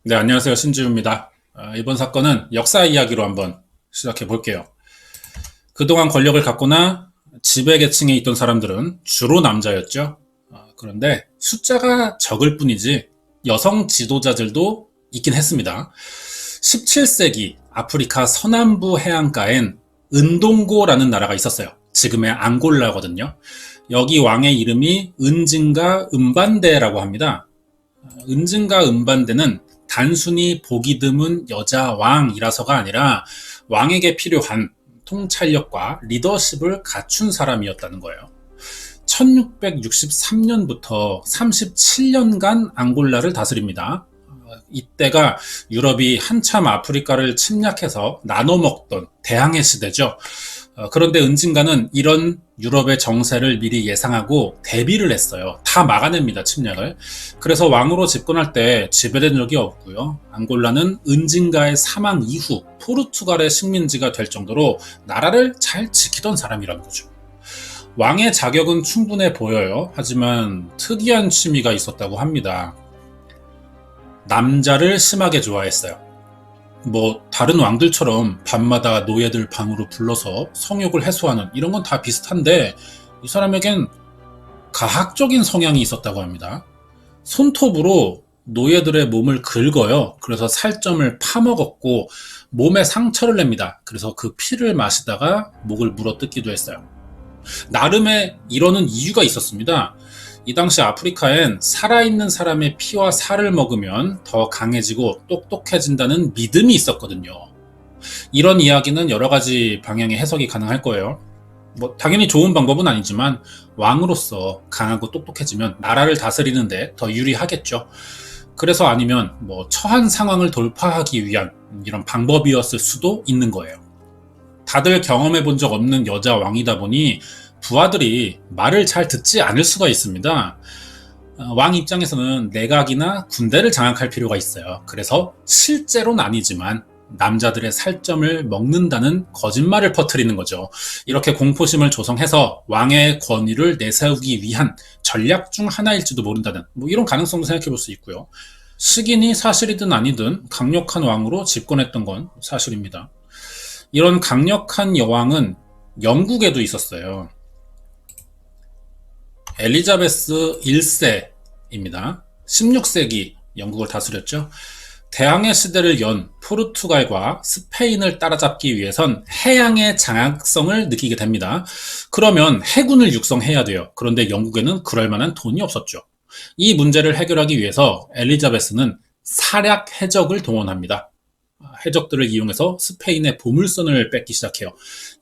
네, 안녕하세요. 신지우입니다. 이번 사건은 역사 이야기로 한번 시작해 볼게요. 그동안 권력을 갖거나 지배계층에 있던 사람들은 주로 남자였죠. 그런데 숫자가 적을 뿐이지 여성 지도자들도 있긴 했습니다. 17세기 아프리카 서남부 해안가엔 은동고라는 나라가 있었어요. 지금의 앙골라거든요. 여기 왕의 이름이 은징가 은반데라고 합니다. 은징가 은반데는 단순히 보기 드문 여자 왕이라서가 아니라 왕에게 필요한 통찰력과 리더십을 갖춘 사람이었다는 거예요. 1663년부터 37년간 앙골라를 다스립니다. 이때가 유럽이 한참 아프리카를 침략해서 나눠먹던 대항해 시대죠. 그런데 은징가는 이런 유럽의 정세를 미리 예상하고 대비를 했어요. 다 막아냅니다, 침략을. 그래서 왕으로 집권할 때 지배된 적이 없고요. 앙골라는 은징가의 사망 이후 포르투갈의 식민지가 될 정도로 나라를 잘 지키던 사람이라는 거죠. 왕의 자격은 충분해 보여요. 하지만 특이한 취미가 있었다고 합니다. 남자를 심하게 좋아했어요. 다른 왕들처럼 밤마다 노예들 방으로 불러서 성욕을 해소하는 이런 건 다 비슷한데 이 사람에겐 가학적인 성향이 있었다고 합니다. 손톱으로 노예들의 몸을 긁어요. 그래서 살점을 파먹었고 몸에 상처를 냅니다. 그래서 그 피를 마시다가 목을 물어뜯기도 했어요. 나름의 이러는 이유가 있었습니다. 이 당시 아프리카엔 살아있는 사람의 피와 살을 먹으면 더 강해지고 똑똑해진다는 믿음이 있었거든요. 이런 이야기는 여러 가지 방향의 해석이 가능할 거예요. 당연히 좋은 방법은 아니지만 왕으로서 강하고 똑똑해지면 나라를 다스리는데 더 유리하겠죠. 그래서 아니면 처한 상황을 돌파하기 위한 이런 방법이었을 수도 있는 거예요. 다들 경험해 본 적 없는 여자 왕이다 보니 부하들이 말을 잘 듣지 않을 수가 있습니다. 왕 입장에서는 내각이나 군대를 장악할 필요가 있어요. 그래서 실제로는 아니지만 남자들의 살점을 먹는다는 거짓말을 퍼뜨리는 거죠. 이렇게 공포심을 조성해서 왕의 권위를 내세우기 위한 전략 중 하나일지도 모른다는 이런 가능성도 생각해 볼 수 있고요. 식인이 사실이든 아니든 강력한 왕으로 집권했던 건 사실입니다. 이런 강력한 여왕은 영국에도 있었어요. 엘리자베스 1세입니다. 16세기 영국을 다스렸죠. 대항해 시대를 연 포르투갈과 스페인을 따라잡기 위해선 해양의 장악성을 느끼게 됩니다. 그러면 해군을 육성해야 돼요. 그런데 영국에는 그럴 만한 돈이 없었죠. 이 문제를 해결하기 위해서 엘리자베스는 사략 해적을 동원합니다. 해적들을 이용해서 스페인의 보물선을 뺏기 시작해요.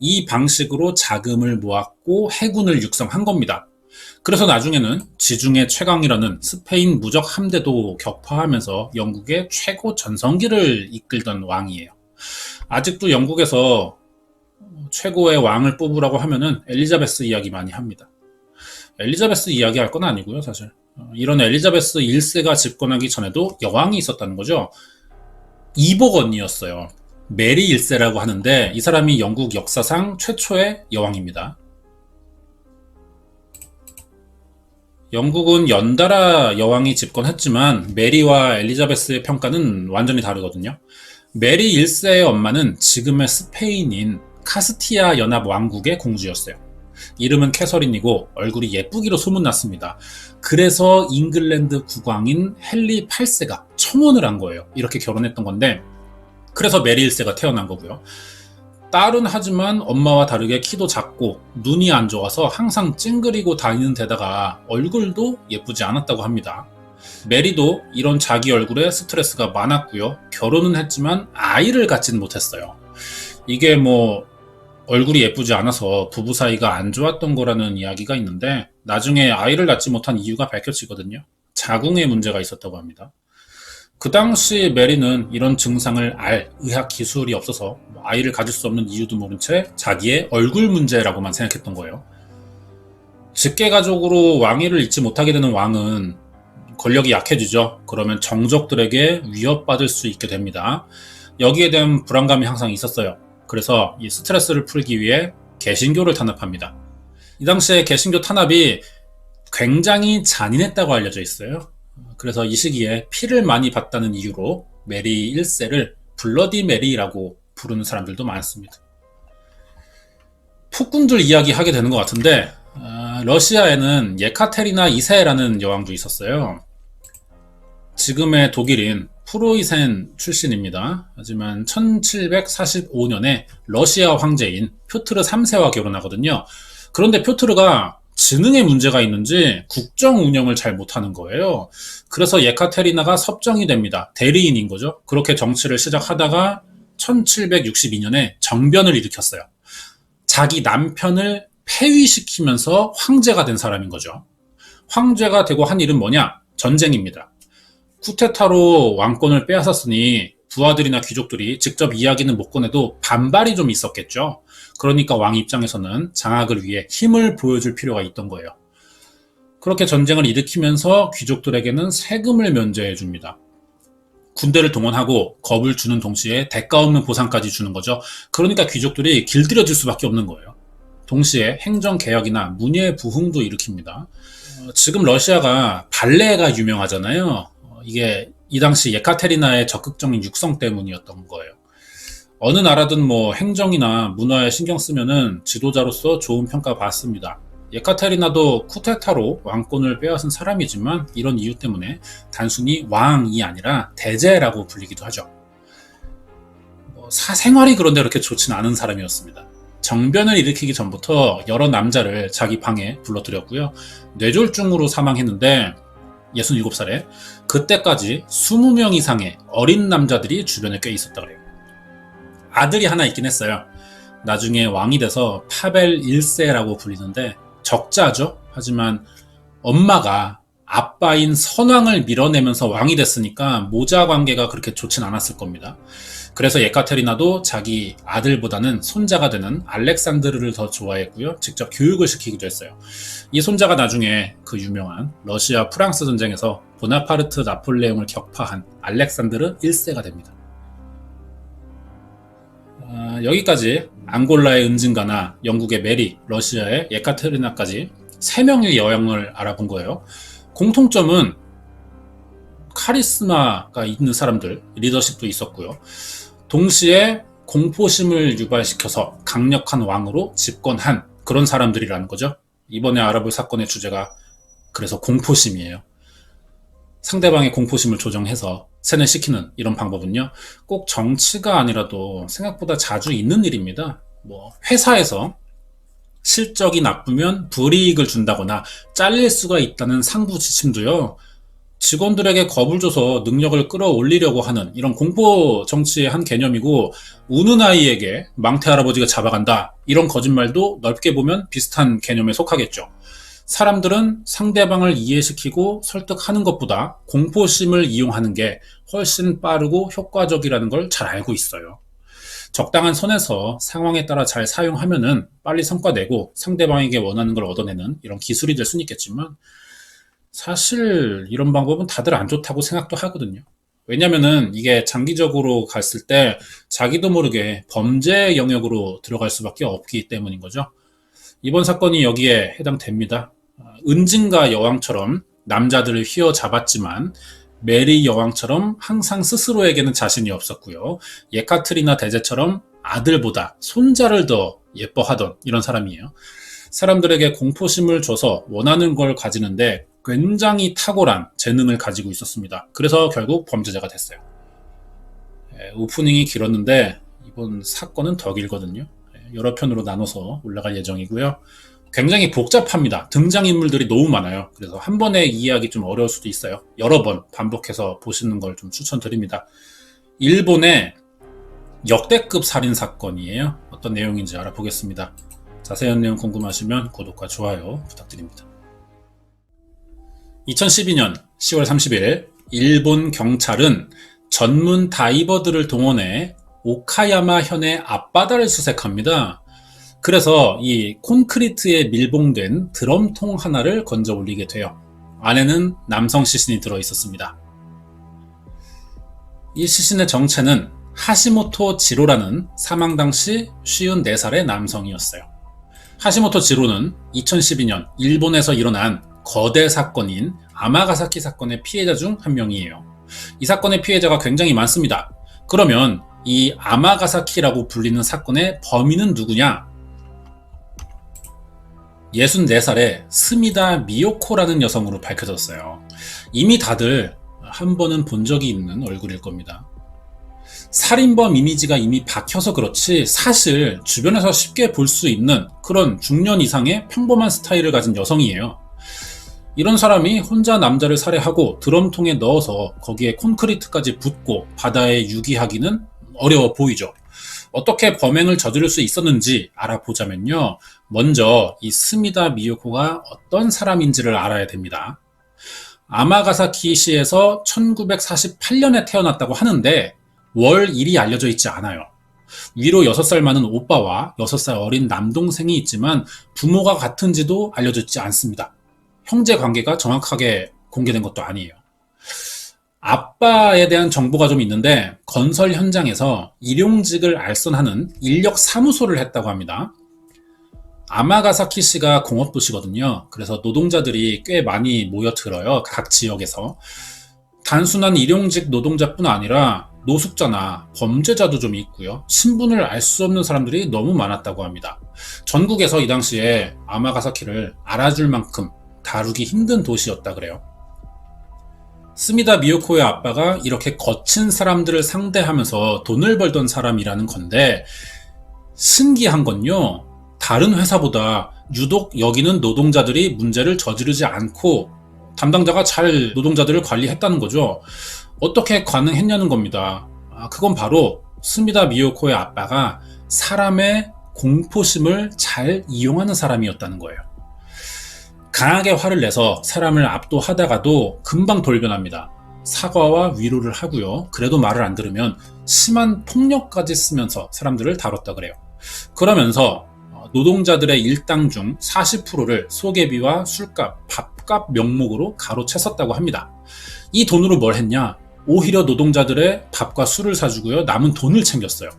이 방식으로 자금을 모았고 해군을 육성한 겁니다. 그래서 나중에는 지중해 최강이라는 스페인 무적 함대도 격파하면서 영국의 최고 전성기를 이끌던 왕이에요. 아직도 영국에서 최고의 왕을 뽑으라고 하면은 엘리자베스 이야기 많이 합니다. 엘리자베스 이야기 할 건 아니고요, 사실. 이런 엘리자베스 1세가 집권하기 전에도 여왕이 있었다는 거죠. 이복 언니였어요. 메리 1세라고 하는데 이 사람이 영국 역사상 최초의 여왕입니다. 영국은 연달아 여왕이 집권했지만 메리와 엘리자베스의 평가는 완전히 다르거든요. 메리 1세의 엄마는 지금의 스페인인 카스티아 연합 왕국의 공주였어요. 이름은 캐서린이고 얼굴이 예쁘기로 소문났습니다. 그래서 잉글랜드 국왕인 헨리 8세가 청혼을 한 거예요. 이렇게 결혼했던 건데 그래서 메리 1세가 태어난 거고요. 딸은 하지만 엄마와 다르게 키도 작고 눈이 안 좋아서 항상 찡그리고 다니는 데다가 얼굴도 예쁘지 않았다고 합니다. 메리도 이런 자기 얼굴에 스트레스가 많았고요. 결혼은 했지만 아이를 갖지는 못했어요. 이게 얼굴이 예쁘지 않아서 부부 사이가 안 좋았던 거라는 이야기가 있는데 나중에 아이를 낳지 못한 이유가 밝혀지거든요. 자궁에 문제가 있었다고 합니다. 그 당시 메리는 이런 증상을 알 의학 기술이 없어서 아이를 가질 수 없는 이유도 모른 채 자기의 얼굴 문제라고만 생각했던 거예요. 직계가족으로 왕위를 잇지 못하게 되는 왕은 권력이 약해지죠. 그러면 정족들에게 위협받을 수 있게 됩니다. 여기에 대한 불안감이 항상 있었어요. 그래서 이 스트레스를 풀기 위해 개신교를 탄압합니다. 이 당시에 개신교 탄압이 굉장히 잔인했다고 알려져 있어요. 그래서 이 시기에 피를 많이 봤다는 이유로 메리 1세를 블러디 메리라고 부르는 사람들도 많습니다. 폭군들 이야기 하게 되는 것 같은데, 러시아에는 예카테리나 2세라는 여왕도 있었어요. 지금의 독일인 프로이센 출신입니다. 하지만 1745년에 러시아 황제인 표트르 3세와 결혼하거든요. 그런데 표트르가 지능에 문제가 있는지 국정 운영을 잘 못하는 거예요. 그래서 예카테리나가 섭정이 됩니다. 대리인인 거죠. 그렇게 정치를 시작하다가 1762년에 정변을 일으켰어요. 자기 남편을 폐위시키면서 황제가 된 사람인 거죠. 황제가 되고 한 일은 뭐냐? 전쟁입니다. 쿠데타로 왕권을 빼앗았으니 부하들이나 귀족들이 직접 이야기는 못 꺼내도 반발이 좀 있었겠죠. 그러니까 왕 입장에서는 장악을 위해 힘을 보여줄 필요가 있던 거예요. 그렇게 전쟁을 일으키면서 귀족들에게는 세금을 면제해 줍니다. 군대를 동원하고 겁을 주는 동시에 대가 없는 보상까지 주는 거죠. 그러니까 귀족들이 길들여질 수밖에 없는 거예요. 동시에 행정개혁이나 문예 부흥도 일으킵니다. 지금 러시아가 발레가 유명하잖아요. 이게 이 당시 예카테리나의 적극적인 육성 때문이었던 거예요. 어느 나라든 뭐 행정이나 문화에 신경 쓰면은 지도자로서 좋은 평가 받습니다. 예카테리나도 쿠데타로 왕권을 빼앗은 사람이지만 이런 이유 때문에 단순히 왕이 아니라 대제라고 불리기도 하죠. 사생활이 그런데 그렇게 좋진 않은 사람이었습니다. 정변을 일으키기 전부터 여러 남자를 자기 방에 불러들였고요. 뇌졸중으로 사망했는데 67살에 그때까지 20명 이상의 어린 남자들이 주변에 꽤 있었다 그래요. 아들이 하나 있긴 했어요. 나중에 왕이 돼서 파벨 1세라고 불리는데 적자죠. 하지만 엄마가 아빠인 선왕을 밀어내면서 왕이 됐으니까 모자 관계가 그렇게 좋진 않았을 겁니다. 그래서 예카테리나도 자기 아들보다는 손자가 되는 알렉산드르를 더 좋아했고요. 직접 교육을 시키기도 했어요. 이 손자가 나중에 그 유명한 러시아 프랑스 전쟁에서 보나파르트 나폴레옹을 격파한 알렉산드르 1세가 됩니다. 여기까지 앙골라의 은징가나 영국의 메리, 러시아의 예카테리나까지 3명의 여왕을 알아본 거예요. 공통점은 카리스마가 있는 사람들, 리더십도 있었고요. 동시에 공포심을 유발시켜서 강력한 왕으로 집권한 그런 사람들이라는 거죠. 이번에 알아볼 사건의 주제가 그래서 공포심이에요. 상대방의 공포심을 조정해서 세뇌시키는 이런 방법은요, 꼭 정치가 아니라도 생각보다 자주 있는 일입니다. 회사에서 실적이 나쁘면 불이익을 준다거나 잘릴 수가 있다는 상부 지침도요, 직원들에게 겁을 줘서 능력을 끌어올리려고 하는 이런 공포 정치의 한 개념이고, 우는 아이에게 망태 할아버지가 잡아간다, 이런 거짓말도 넓게 보면 비슷한 개념에 속하겠죠. 사람들은 상대방을 이해시키고 설득하는 것보다 공포심을 이용하는 게 훨씬 빠르고 효과적이라는 걸 잘 알고 있어요. 적당한 선에서 상황에 따라 잘 사용하면은 빨리 성과 내고 상대방에게 원하는 걸 얻어내는 이런 기술이 될 수는 있겠지만, 사실 이런 방법은 다들 안 좋다고 생각도 하거든요. 왜냐면은 이게 장기적으로 갔을 때 자기도 모르게 범죄 영역으로 들어갈 수밖에 없기 때문인 거죠. 이번 사건이 여기에 해당됩니다. 은징가 여왕처럼 남자들을 휘어잡았지만 메리 여왕처럼 항상 스스로에게는 자신이 없었고요. 예카트리나 대제처럼 아들보다 손자를 더 예뻐하던 이런 사람이에요. 사람들에게 공포심을 줘서 원하는 걸 가지는데 굉장히 탁월한 재능을 가지고 있었습니다. 그래서 결국 범죄자가 됐어요. 오프닝이 길었는데 이번 사건은 더 길거든요. 여러 편으로 나눠서 올라갈 예정이고요. 굉장히 복잡합니다. 등장인물들이 너무 많아요. 그래서 한 번에 이해하기 좀 어려울 수도 있어요. 여러 번 반복해서 보시는 걸 좀 추천드립니다. 일본의 역대급 살인사건이에요. 어떤 내용인지 알아보겠습니다. 자세한 내용 궁금하시면 구독과 좋아요 부탁드립니다. 2012년 10월 30일 일본 경찰은 전문 다이버들을 동원해 오카야마 현의 앞바다를 수색합니다. 그래서 이 콘크리트에 밀봉된 드럼통 하나를 건져 올리게 돼요. 안에는 남성 시신이 들어있었습니다. 이 시신의 정체는 하시모토 지로라는 사망 당시 54살의 남성이었어요. 하시모토 지로는 2012년 일본에서 일어난 거대 사건인 아마가사키 사건의 피해자 중 한 명이에요. 이 사건의 피해자가 굉장히 많습니다. 그러면 이 아마가사키라고 불리는 사건의 범인은 누구냐? 64살의 스미다 미요코라는 여성으로 밝혀졌어요. 이미 다들 한 번은 본 적이 있는 얼굴일 겁니다. 살인범 이미지가 이미 박혀서 그렇지 사실 주변에서 쉽게 볼 수 있는 그런 중년 이상의 평범한 스타일을 가진 여성이에요. 이런 사람이 혼자 남자를 살해하고 드럼통에 넣어서 거기에 콘크리트까지 붓고 바다에 유기하기는 어려워 보이죠. 어떻게 범행을 저지를 수 있었는지 알아보자면요. 먼저 이 스미다 미요코가 어떤 사람인지를 알아야 됩니다. 아마가사키시에서 1948년에 태어났다고 하는데 월 일이 알려져 있지 않아요. 위로 6살 많은 오빠와 6살 어린 남동생이 있지만 부모가 같은지도 알려져 있지 않습니다. 형제 관계가 정확하게 공개된 것도 아니에요. 아빠에 대한 정보가 좀 있는데 건설 현장에서 일용직을 알선하는 인력 사무소를 했다고 합니다. 아마가사키시가 공업도시거든요. 그래서 노동자들이 꽤 많이 모여들어요. 각 지역에서. 단순한 일용직 노동자뿐 아니라 노숙자나 범죄자도 좀 있고요. 신분을 알 수 없는 사람들이 너무 많았다고 합니다. 전국에서 이 당시에 아마가사키를 알아줄 만큼 다루기 힘든 도시였다 그래요. 스미다 미요코의 아빠가 이렇게 거친 사람들을 상대하면서 돈을 벌던 사람이라는 건데 신기한 건요. 다른 회사보다 유독 여기는 노동자들이 문제를 저지르지 않고 담당자가 잘 노동자들을 관리했다는 거죠. 어떻게 가능했냐는 겁니다. 그건 바로 스미다 미요코의 아빠가 사람의 공포심을 잘 이용하는 사람이었다는 거예요. 강하게 화를 내서 사람을 압도하다가도 금방 돌변합니다. 사과와 위로를 하고요. 그래도 말을 안 들으면 심한 폭력까지 쓰면서 사람들을 다뤘다 그래요. 그러면서 노동자들의 일당 중 40%를 소개비와 술값, 밥값 명목으로 가로챘었다고 합니다. 이 돈으로 뭘 했냐? 오히려 노동자들의 밥과 술을 사주고요. 남은 돈을 챙겼어요.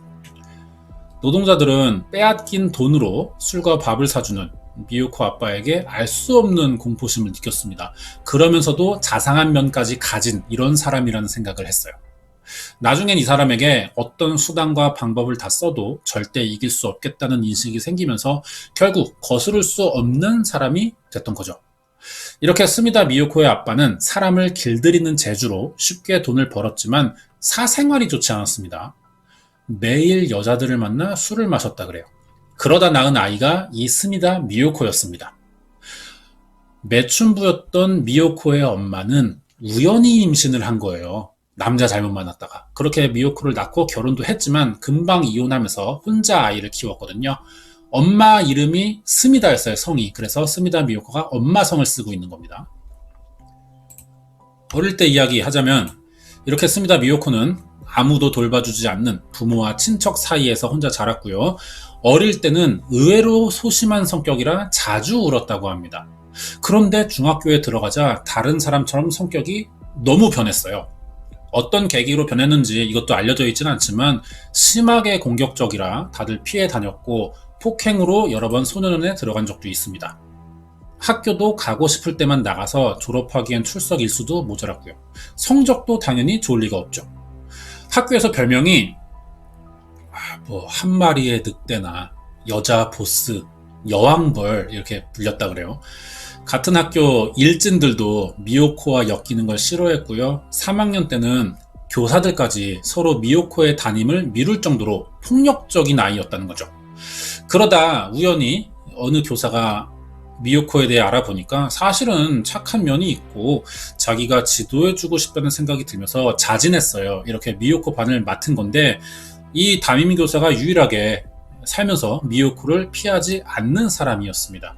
노동자들은 빼앗긴 돈으로 술과 밥을 사주는 미요코 아빠에게 알 수 없는 공포심을 느꼈습니다. 그러면서도 자상한 면까지 가진 이런 사람이라는 생각을 했어요. 나중엔 이 사람에게 어떤 수단과 방법을 다 써도 절대 이길 수 없겠다는 인식이 생기면서 결국 거스를 수 없는 사람이 됐던 거죠. 이렇게 스미다 미요코의 아빠는 사람을 길들이는 재주로 쉽게 돈을 벌었지만 사생활이 좋지 않았습니다. 매일 여자들을 만나 술을 마셨다 그래요. 그러다 낳은 아이가 이 스미다 미요코였습니다. 매춘부였던 미요코의 엄마는 우연히 임신을 한 거예요. 남자 잘못 만났다가. 그렇게 미요코를 낳고 결혼도 했지만 금방 이혼하면서 혼자 아이를 키웠거든요. 엄마 이름이 스미다였어요, 성이. 그래서 스미다 미요코가 엄마 성을 쓰고 있는 겁니다. 어릴 때 이야기 하자면 이렇게 스미다 미요코는 아무도 돌봐주지 않는 부모와 친척 사이에서 혼자 자랐고요. 어릴 때는 의외로 소심한 성격이라 자주 울었다고 합니다. 그런데 중학교에 들어가자 다른 사람처럼 성격이 너무 변했어요. 어떤 계기로 변했는지 이것도 알려져 있지는 않지만 심하게 공격적이라 다들 피해 다녔고 폭행으로 여러 번 소년원에 들어간 적도 있습니다. 학교도 가고 싶을 때만 나가서 졸업하기엔 출석 일수도 모자랐고요. 성적도 당연히 좋을 리가 없죠. 학교에서 별명이 한 마리의 늑대나 여자 보스, 여왕벌 이렇게 불렸다 그래요. 같은 학교 일진들도 미요코와 엮이는 걸 싫어했고요. 3학년 때는 교사들까지 서로 미요코의 담임을 미룰 정도로 폭력적인 아이였다는 거죠. 그러다 우연히 어느 교사가 미요코에 대해 알아보니까 사실은 착한 면이 있고 자기가 지도해주고 싶다는 생각이 들면서 자진했어요. 이렇게 미요코 반을 맡은 건데 이 담임 교사가 유일하게 살면서 미요코를 피하지 않는 사람이었습니다.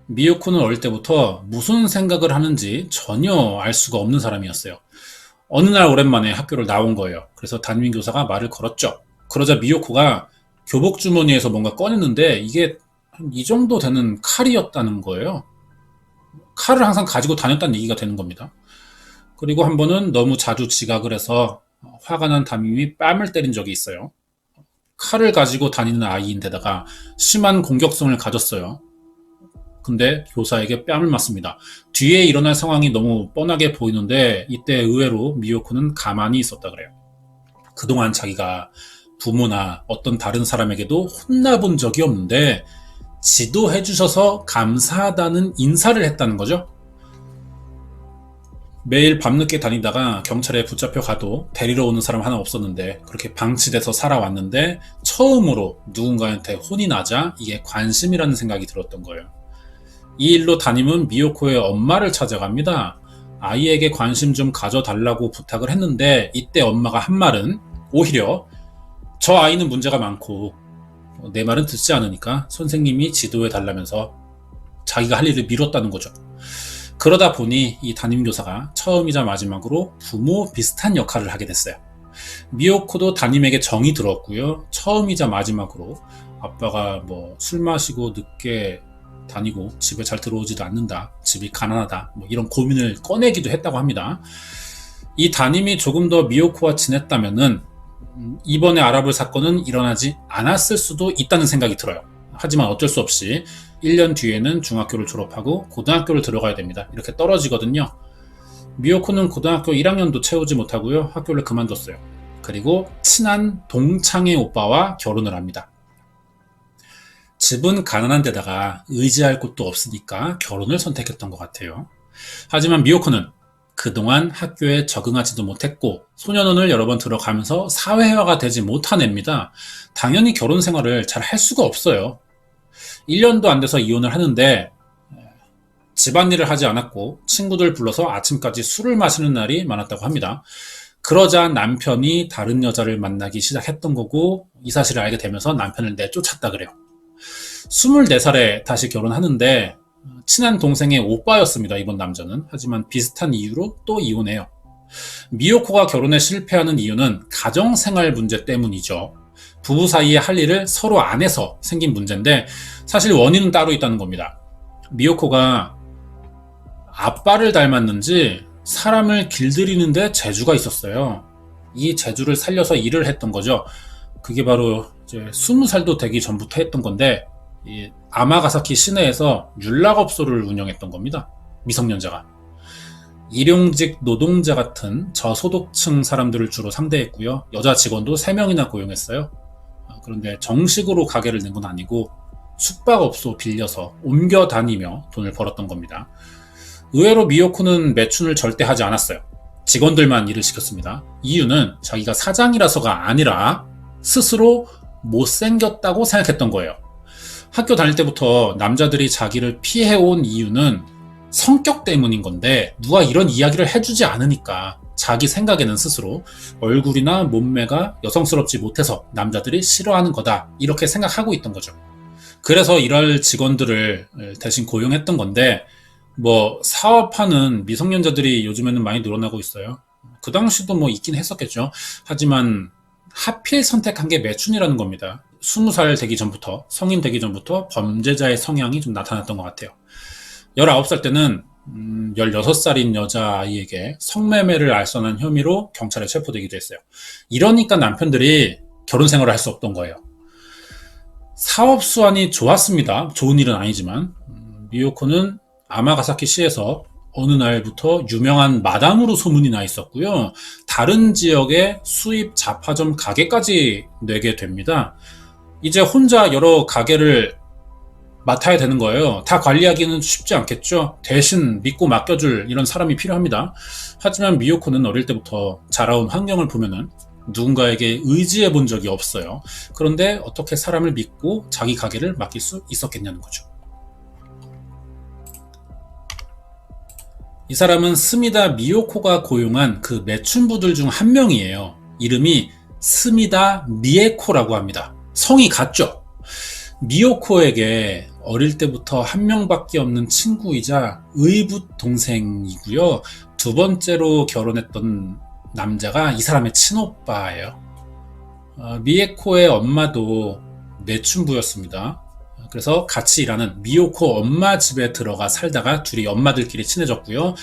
미요코는 어릴 때부터 무슨 생각을 하는지 전혀 알 수가 없는 사람이었어요. 어느 날 오랜만에 학교를 나온 거예요. 그래서 담임 교사가 말을 걸었죠. 그러자 미요코가 교복 주머니에서 뭔가 꺼냈는데 이게 이 정도 되는 칼이었다는 거예요. 칼을 항상 가지고 다녔다는 얘기가 되는 겁니다. 그리고 한 번은 너무 자주 지각을 해서 화가 난 담임이 뺨을 때린 적이 있어요. 칼을 가지고 다니는 아이인데다가 심한 공격성을 가졌어요. 근데 교사에게 뺨을 맞습니다. 뒤에 일어날 상황이 너무 뻔하게 보이는데 이때 의외로 미요코는 가만히 있었다 그래요. 그동안 자기가 부모나 어떤 다른 사람에게도 혼나본 적이 없는데 지도해 주셔서 감사하다는 인사를 했다는 거죠. 매일 밤늦게 다니다가 경찰에 붙잡혀 가도 데리러 오는 사람 하나 없었는데 그렇게 방치돼서 살아왔는데 처음으로 누군가한테 혼이 나자 이게 관심이라는 생각이 들었던 거예요. 이 일로 담임은 미요코의 엄마를 찾아갑니다. 아이에게 관심 좀 가져달라고 부탁을 했는데 이때 엄마가 한 말은 오히려 저 아이는 문제가 많고 내 말은 듣지 않으니까 선생님이 지도해 달라면서 자기가 할 일을 미뤘다는 거죠. 그러다 보니 이 담임교사가 처음이자 마지막으로 부모 비슷한 역할을 하게 됐어요. 미요코도 담임에게 정이 들었고요. 처음이자 마지막으로 아빠가 술 마시고 늦게 다니고 집에 잘 들어오지도 않는다, 집이 가난하다, 이런 고민을 꺼내기도 했다고 합니다. 이 담임이 조금 더 미요코와 친했다면은 이번에 알아볼 사건은 일어나지 않았을 수도 있다는 생각이 들어요. 하지만 어쩔 수 없이 1년 뒤에는 중학교를 졸업하고 고등학교를 들어가야 됩니다. 이렇게 떨어지거든요. 미요코는 고등학교 1학년도 채우지 못하고요. 학교를 그만뒀어요. 그리고 친한 동창의 오빠와 결혼을 합니다. 집은 가난한 데다가 의지할 곳도 없으니까 결혼을 선택했던 것 같아요. 하지만 미요코는 그동안 학교에 적응하지도 못했고 소년원을 여러 번 들어가면서 사회화가 되지 못한 애입니다. 당연히 결혼 생활을 잘 할 수가 없어요. 1년도 안 돼서 이혼을 하는데 집안일을 하지 않았고 친구들 불러서 아침까지 술을 마시는 날이 많았다고 합니다. 그러자 남편이 다른 여자를 만나기 시작했던 거고 이 사실을 알게 되면서 남편을 내쫓았다 그래요. 24살에 다시 결혼하는데 친한 동생의 오빠였습니다. 이번 남자는. 하지만 비슷한 이유로 또 이혼해요. 미요코가 결혼에 실패하는 이유는 가정생활 문제 때문이죠. 부부 사이에 할 일을 서로 안 해서 생긴 문제인데 사실 원인은 따로 있다는 겁니다. 미요코가 아빠를 닮았는지 사람을 길들이는데 재주가 있었어요. 이 재주를 살려서 일을 했던 거죠. 그게 바로 이제 20살도 되기 전부터 했던 건데 이 아마가사키 시내에서 율락업소를 운영했던 겁니다. 미성년자가. 일용직 노동자 같은 저소득층 사람들을 주로 상대했고요. 여자 직원도 3명이나 고용했어요. 그런데 정식으로 가게를 낸 건 아니고 숙박업소 빌려서 옮겨 다니며 돈을 벌었던 겁니다. 의외로 미요코는 매춘을 절대 하지 않았어요. 직원들만 일을 시켰습니다. 이유는 자기가 사장이라서가 아니라 스스로 못생겼다고 생각했던 거예요. 학교 다닐 때부터 남자들이 자기를 피해온 이유는 성격 때문인 건데 누가 이런 이야기를 해주지 않으니까 자기 생각에는 스스로 얼굴이나 몸매가 여성스럽지 못해서 남자들이 싫어하는 거다 이렇게 생각하고 있던 거죠. 그래서 이럴 직원들을 대신 고용했던 건데 사업하는 미성년자들이 요즘에는 많이 늘어나고 있어요. 그 당시도 있긴 했었겠죠. 하지만 하필 선택한 게 매춘이라는 겁니다. 20살 되기 전부터, 성인 되기 전부터 범죄자의 성향이 좀 나타났던 것 같아요. 19살 때는 16살인 여자아이에게 성매매를 알선한 혐의로 경찰에 체포되기도 했어요. 이러니까 남편들이 결혼 생활을 할 수 없던 거예요. 사업 수완이 좋았습니다. 좋은 일은 아니지만 미요코는 아마가사키 시에서 어느 날부터 유명한 마담으로 소문이 나 있었고요. 다른 지역의 수입 잡화점 가게까지 내게 됩니다. 이제 혼자 여러 가게를 맡아야 되는 거예요. 다 관리하기는 쉽지 않겠죠. 대신 믿고 맡겨줄 이런 사람이 필요합니다. 하지만 미요코는 어릴 때부터 자라온 환경을 보면은 누군가에게 의지해 본 적이 없어요. 그런데 어떻게 사람을 믿고 자기 가게를 맡길 수 있었겠냐는 거죠. 이 사람은 스미다 미요코가 고용한 그 매춘부들 중 한 명이에요. 이름이 스미다 미에코라고 합니다. 성이 같죠? 미요코에게 어릴 때부터 한 명밖에 없는 친구이자 의붓 동생이고요. 두 번째로 결혼했던 남자가 이 사람의 친오빠예요. 미에코의 엄마도 매춘부였습니다. 그래서 같이 일하는 미요코 엄마 집에 들어가 살다가 둘이 엄마들끼리 친해졌고요.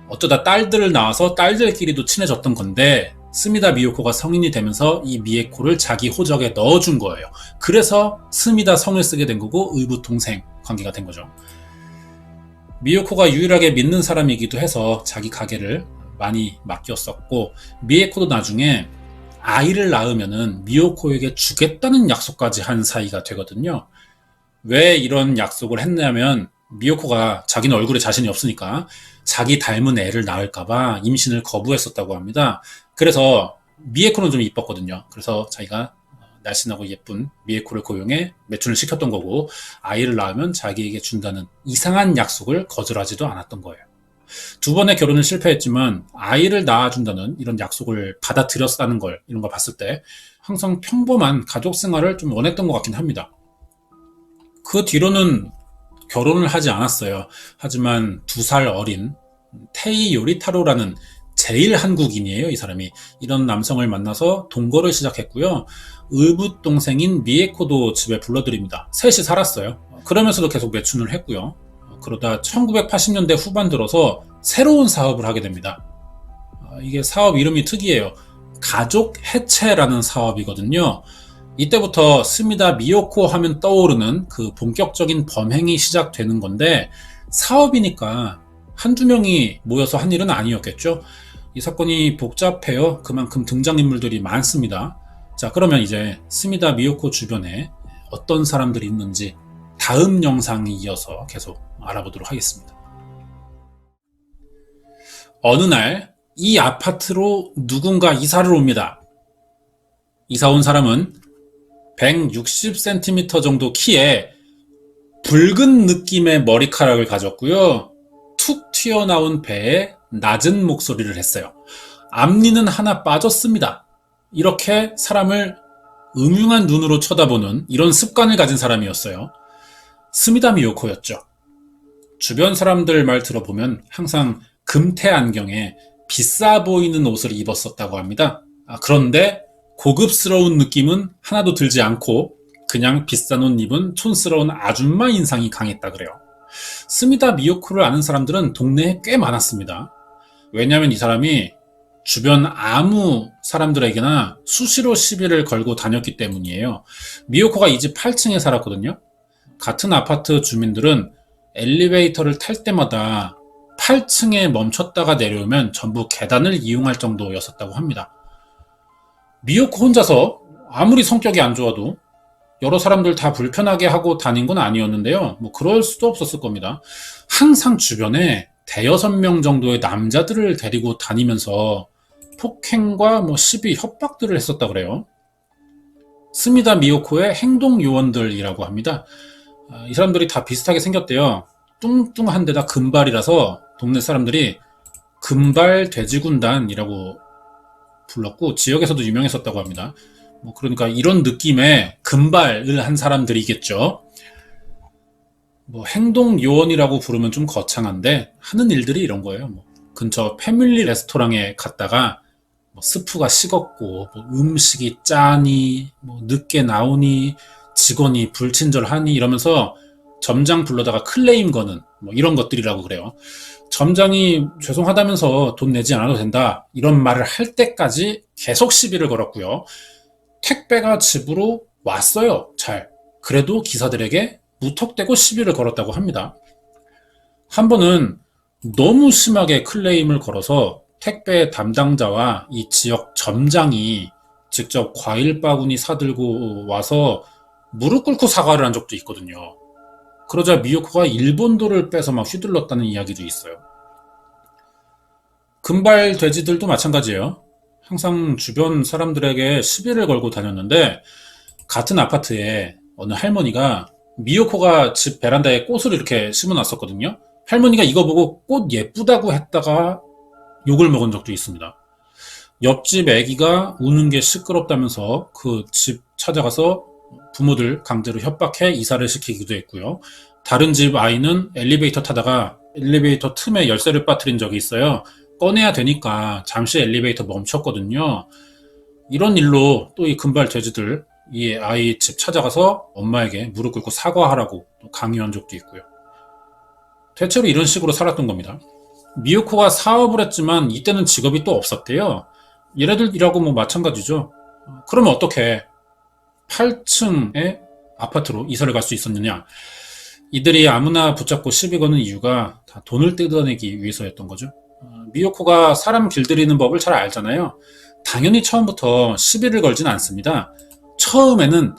어쩌다 딸들을 낳아서 딸들끼리도 친해졌던 건데 스미다 미요코가 성인이 되면서 이 미에코를 자기 호적에 넣어준 거예요. 그래서 스미다 성을 쓰게 된 거고 의붓 동생 관계가 된 거죠. 미요코가 유일하게 믿는 사람이기도 해서 자기 가게를 많이 맡겼었고, 미에코도 나중에 아이를 낳으면은 미요코에게 주겠다는 약속까지 한 사이가 되거든요. 왜 이런 약속을 했냐면 미요코가 자기는 얼굴에 자신이 없으니까 자기 닮은 애를 낳을까봐 임신을 거부했었다고 합니다. 그래서 미에코는 좀 이뻤거든요. 그래서 자기가 날씬하고 예쁜 미에코를 고용해 매춘을 시켰던 거고, 아이를 낳으면 자기에게 준다는 이상한 약속을 거절하지도 않았던 거예요. 두 번의 결혼은 실패했지만 아이를 낳아준다는 이런 약속을 받아들였다는 걸, 이런 걸 봤을 때 항상 평범한 가족 생활을 좀 원했던 것 같긴 합니다. 그 뒤로는 결혼을 하지 않았어요. 하지만 2살 어린 테이 요리타로라는 제일 한국인이에요, 이 사람이. 이런 남성을 만나서 동거를 시작했고요. 의붓 동생인 미에코도 집에 불러들입니다. 셋이 살았어요. 그러면서도 계속 매춘을 했고요. 그러다 1980년대 후반 들어서 새로운 사업을 하게 됩니다. 이게 사업 이름이 특이해요. 가족 해체라는 사업이거든요. 이때부터 스미다 미요코 하면 떠오르는 그 본격적인 범행이 시작되는 건데, 사업이니까 한두 명이 모여서 한 일은 아니었겠죠. 이 사건이 복잡해요. 그만큼 등장인물들이 많습니다. 자, 그러면 이제 스미다 미요코 주변에 어떤 사람들이 있는지 다음 영상에 이어서 계속 알아보도록 하겠습니다. 어느 날 이 아파트로 누군가 이사를 옵니다. 이사 온 사람은 160cm 정도 키에 붉은 느낌의 머리카락을 가졌고요. 툭 튀어나온 배에 낮은 목소리를 했어요. 앞니는 하나 빠졌습니다. 이렇게 사람을 음흉한 눈으로 쳐다보는 이런 습관을 가진 사람이었어요. 스미다 미요코였죠. 주변 사람들 말 들어보면 항상 금태 안경에 비싸 보이는 옷을 입었었다고 합니다. 그런데 고급스러운 느낌은 하나도 들지 않고 그냥 비싼 옷 입은 촌스러운 아줌마 인상이 강했다 그래요. 스미다 미요코를 아는 사람들은 동네에 꽤 많았습니다. 왜냐하면 이 사람이 주변 아무 사람들에게나 수시로 시비를 걸고 다녔기 때문이에요. 미요코가 이 집 8층에 살았거든요. 같은 아파트 주민들은 엘리베이터를 탈 때마다 8층에 멈췄다가 내려오면 전부 계단을 이용할 정도였었다고 합니다. 미요코 혼자서 아무리 성격이 안 좋아도 여러 사람들 다 불편하게 하고 다닌 건 아니었는데요. 뭐 그럴 수도 없었을 겁니다. 항상 주변에 대여섯 명 정도의 남자들을 데리고 다니면서 폭행과 시비, 협박들을 했었다 그래요. 스미다 미요코의 행동 요원들이라고 합니다. 이 사람들이 다 비슷하게 생겼대요. 뚱뚱한 데다 금발이라서 동네 사람들이 금발 돼지군단이라고 불렀고, 지역에서도 유명했었다고 합니다. 그러니까 이런 느낌의 금발을 한 사람들이겠죠. 행동 요원이라고 부르면 좀 거창한데 하는 일들이 이런 거예요. 근처 패밀리 레스토랑에 갔다가 스프가 식었고, 음식이 짜니, 늦게 나오니, 직원이 불친절하니 이러면서 점장 불러다가 클레임 거는 이런 것들이라고 그래요. 점장이 죄송하다면서 돈 내지 않아도 된다 이런 말을 할 때까지 계속 시비를 걸었고요. 택배가 집으로 왔어요. 잘. 그래도 기사들에게 무턱대고 시비를 걸었다고 합니다. 한 번은 너무 심하게 클레임을 걸어서 택배 담당자와 이 지역 점장이 직접 과일 바구니 사들고 와서 무릎 꿇고 사과를 한 적도 있거든요. 그러자 미요코가 일본도를 빼서 막 휘둘렀다는 이야기도 있어요. 금발 돼지들도 마찬가지예요. 항상 주변 사람들에게 시비를 걸고 다녔는데, 같은 아파트에 어느 할머니가 미요코가 집 베란다에 꽃을 이렇게 심어놨었거든요. 할머니가 이거 보고 꽃 예쁘다고 했다가 욕을 먹은 적도 있습니다. 옆집 애기가 우는 게 시끄럽다면서 그 집 찾아가서 부모들 강제로 협박해 이사를 시키기도 했고요. 다른 집 아이는 엘리베이터 타다가 엘리베이터 틈에 열쇠를 빠뜨린 적이 있어요. 꺼내야 되니까 잠시 엘리베이터 멈췄거든요. 이런 일로 또 이 금발 돼지들 이 아이 집 찾아가서 엄마에게 무릎 꿇고 사과하라고 또 강요한 적도 있고요. 대체로 이런 식으로 살았던 겁니다. 미요코가 사업을 했지만 이때는 직업이 또 없었대요. 얘네들이라고 마찬가지죠. 그러면 어떻게 8층의 아파트로 이사를 갈 수 있었느냐? 이들이 아무나 붙잡고 시비 거는 이유가 다 돈을 뜯어내기 위해서였던 거죠. 미요코가 사람 길들이는 법을 잘 알잖아요. 당연히 처음부터 시비를 걸진 않습니다. 처음에는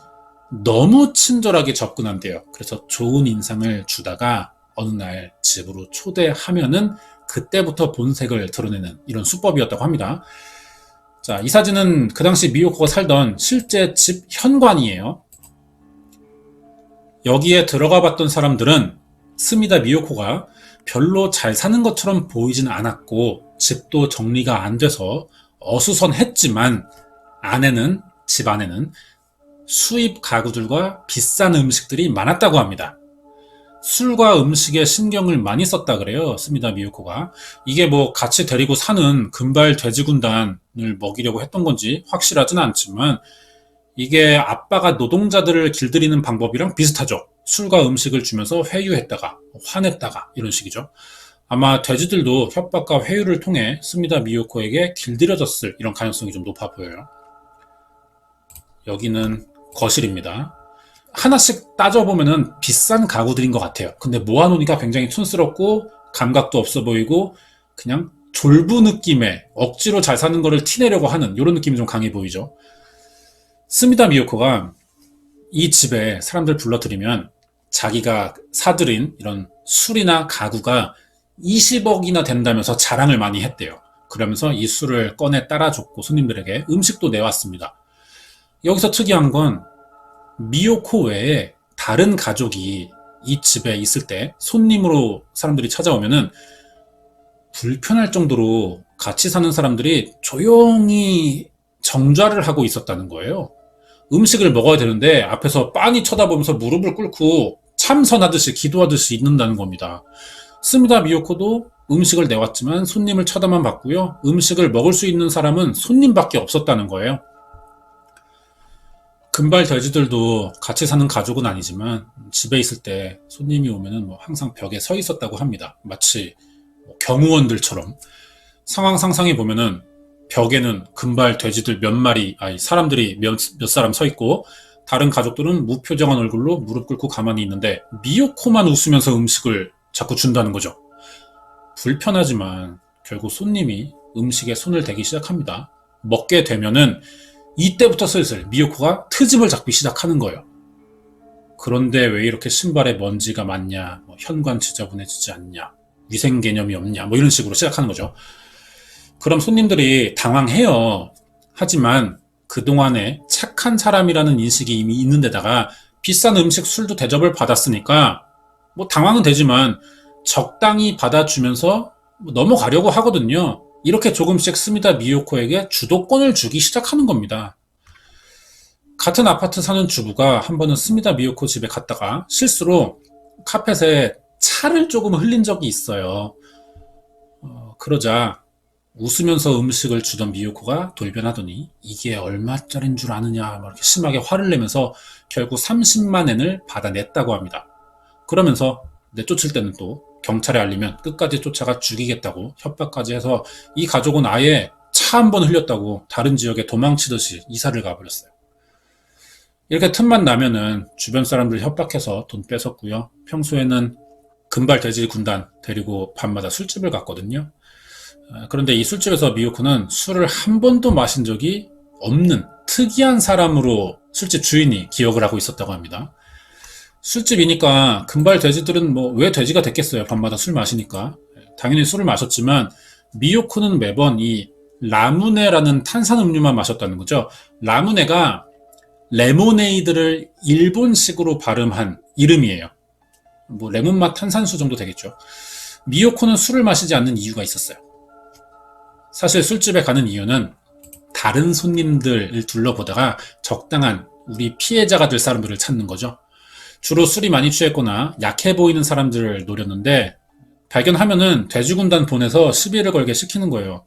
너무 친절하게 접근한대요. 그래서 좋은 인상을 주다가 어느 날 집으로 초대하면은 그때부터 본색을 드러내는 이런 수법이었다고 합니다. 자, 이 사진은 그 당시 미요코가 살던 실제 집 현관이에요. 여기에 들어가 봤던 사람들은 스미다 미요코가 별로 잘 사는 것처럼 보이진 않았고 집도 정리가 안 돼서 어수선했지만 집 안에는 수입 가구들과 비싼 음식들이 많았다고 합니다. 술과 음식에 신경을 많이 썼다 그래요, 스미다 미요코가. 이게 뭐 같이 데리고 사는 금발 돼지 군단을 먹이려고 했던 건지 확실하진 않지만 이게 아빠가 노동자들을 길들이는 방법이랑 비슷하죠. 술과 음식을 주면서 회유했다가 화냈다가 이런 식이죠. 아마 돼지들도 협박과 회유를 통해 스미다 미요코에게 길들여졌을 이런 가능성이 좀 높아 보여요. 여기는 거실입니다. 하나씩 따져보면은 비싼 가구들인 것 같아요. 근데 모아놓으니까 굉장히 촌스럽고 감각도 없어 보이고 그냥 졸부 느낌의 억지로 잘 사는 거를 티내려고 하는 이런 느낌이 좀 강해 보이죠. 스미다 미요코가 이 집에 사람들 불러들이면 자기가 사들인 이런 술이나 가구가 20억이나 된다면서 자랑을 많이 했대요. 그러면서 이 술을 꺼내 따라줬고 손님들에게 음식도 내왔습니다. 여기서 특이한 건 미요코 외에 다른 가족이 이 집에 있을 때 손님으로 사람들이 찾아오면은 불편할 정도로 같이 사는 사람들이 조용히 정좌를 하고 있었다는 거예요. 음식을 먹어야 되는데 앞에서 빤히 쳐다보면서 무릎을 꿇고 참선하듯이 기도하듯이 있는다는 겁니다. 스미다 미요코도 음식을 내왔지만 손님을 쳐다만 봤고요. 음식을 먹을 수 있는 사람은 손님밖에 없었다는 거예요. 금발 돼지들도 같이 사는 가족은 아니지만 집에 있을 때 손님이 오면은 뭐 항상 벽에 서 있었다고 합니다. 마치 경호원들처럼. 상황 상상해 보면은 벽에는 금발 돼지들 몇 마리, 사람들이 몇 사람 서 있고 다른 가족들은 무표정한 얼굴로 무릎 꿇고 가만히 있는데 미요코만 웃으면서 음식을 자꾸 준다는 거죠. 불편하지만 결국 손님이 음식에 손을 대기 시작합니다. 먹게 되면은 이때부터 슬슬 미요코가 트집을 잡기 시작하는 거예요. 그런데 왜 이렇게 신발에 먼지가 많냐, 현관 지저분해지지 않냐, 위생 개념이 없냐, 이런 식으로 시작하는 거죠. 그럼 손님들이 당황해요. 하지만 그동안에 착한 사람이라는 인식이 이미 있는 데다가 비싼 음식 술도 대접을 받았으니까 당황은 되지만 적당히 받아주면서 넘어가려고 하거든요. 이렇게 조금씩 스미다 미요코에게 주도권을 주기 시작하는 겁니다. 같은 아파트 사는 주부가 한 번은 스미다 미요코 집에 갔다가 실수로 카펫에 차를 조금 흘린 적이 있어요. 그러자 웃으면서 음식을 주던 미요코가 돌변하더니 이게 얼마짜린 줄 아느냐 이렇게 심하게 화를 내면서 결국 30만 엔을 받아냈다고 합니다. 그러면서 내쫓을 때는 또 경찰에 알리면 끝까지 쫓아가 죽이겠다고 협박까지 해서 이 가족은 아예 차 한 번 흘렸다고 다른 지역에 도망치듯이 이사를 가버렸어요. 이렇게 틈만 나면은 주변 사람들 협박해서 돈 뺏었고요. 평소에는 금발 돼지 군단 데리고 밤마다 술집을 갔거든요. 그런데 이 술집에서 미요코는 술을 한 번도 마신 적이 없는 특이한 사람으로 술집 주인이 기억을 하고 있었다고 합니다. 술집이니까 금발 돼지들은 왜 돼지가 됐겠어요. 밤마다 술 마시니까. 당연히 술을 마셨지만 미요코는 매번 이 라무네라는 탄산음료만 마셨다는 거죠. 라무네가 레모네이드를 일본식으로 발음한 이름이에요. 레몬맛 탄산수 정도 되겠죠. 미요코는 술을 마시지 않는 이유가 있었어요. 사실 술집에 가는 이유는 다른 손님들을 둘러보다가 적당한 우리 피해자가 될 사람들을 찾는 거죠. 주로 술이 많이 취했거나 약해 보이는 사람들을 노렸는데 발견하면은 돼지군단 보내서 시비를 걸게 시키는 거예요.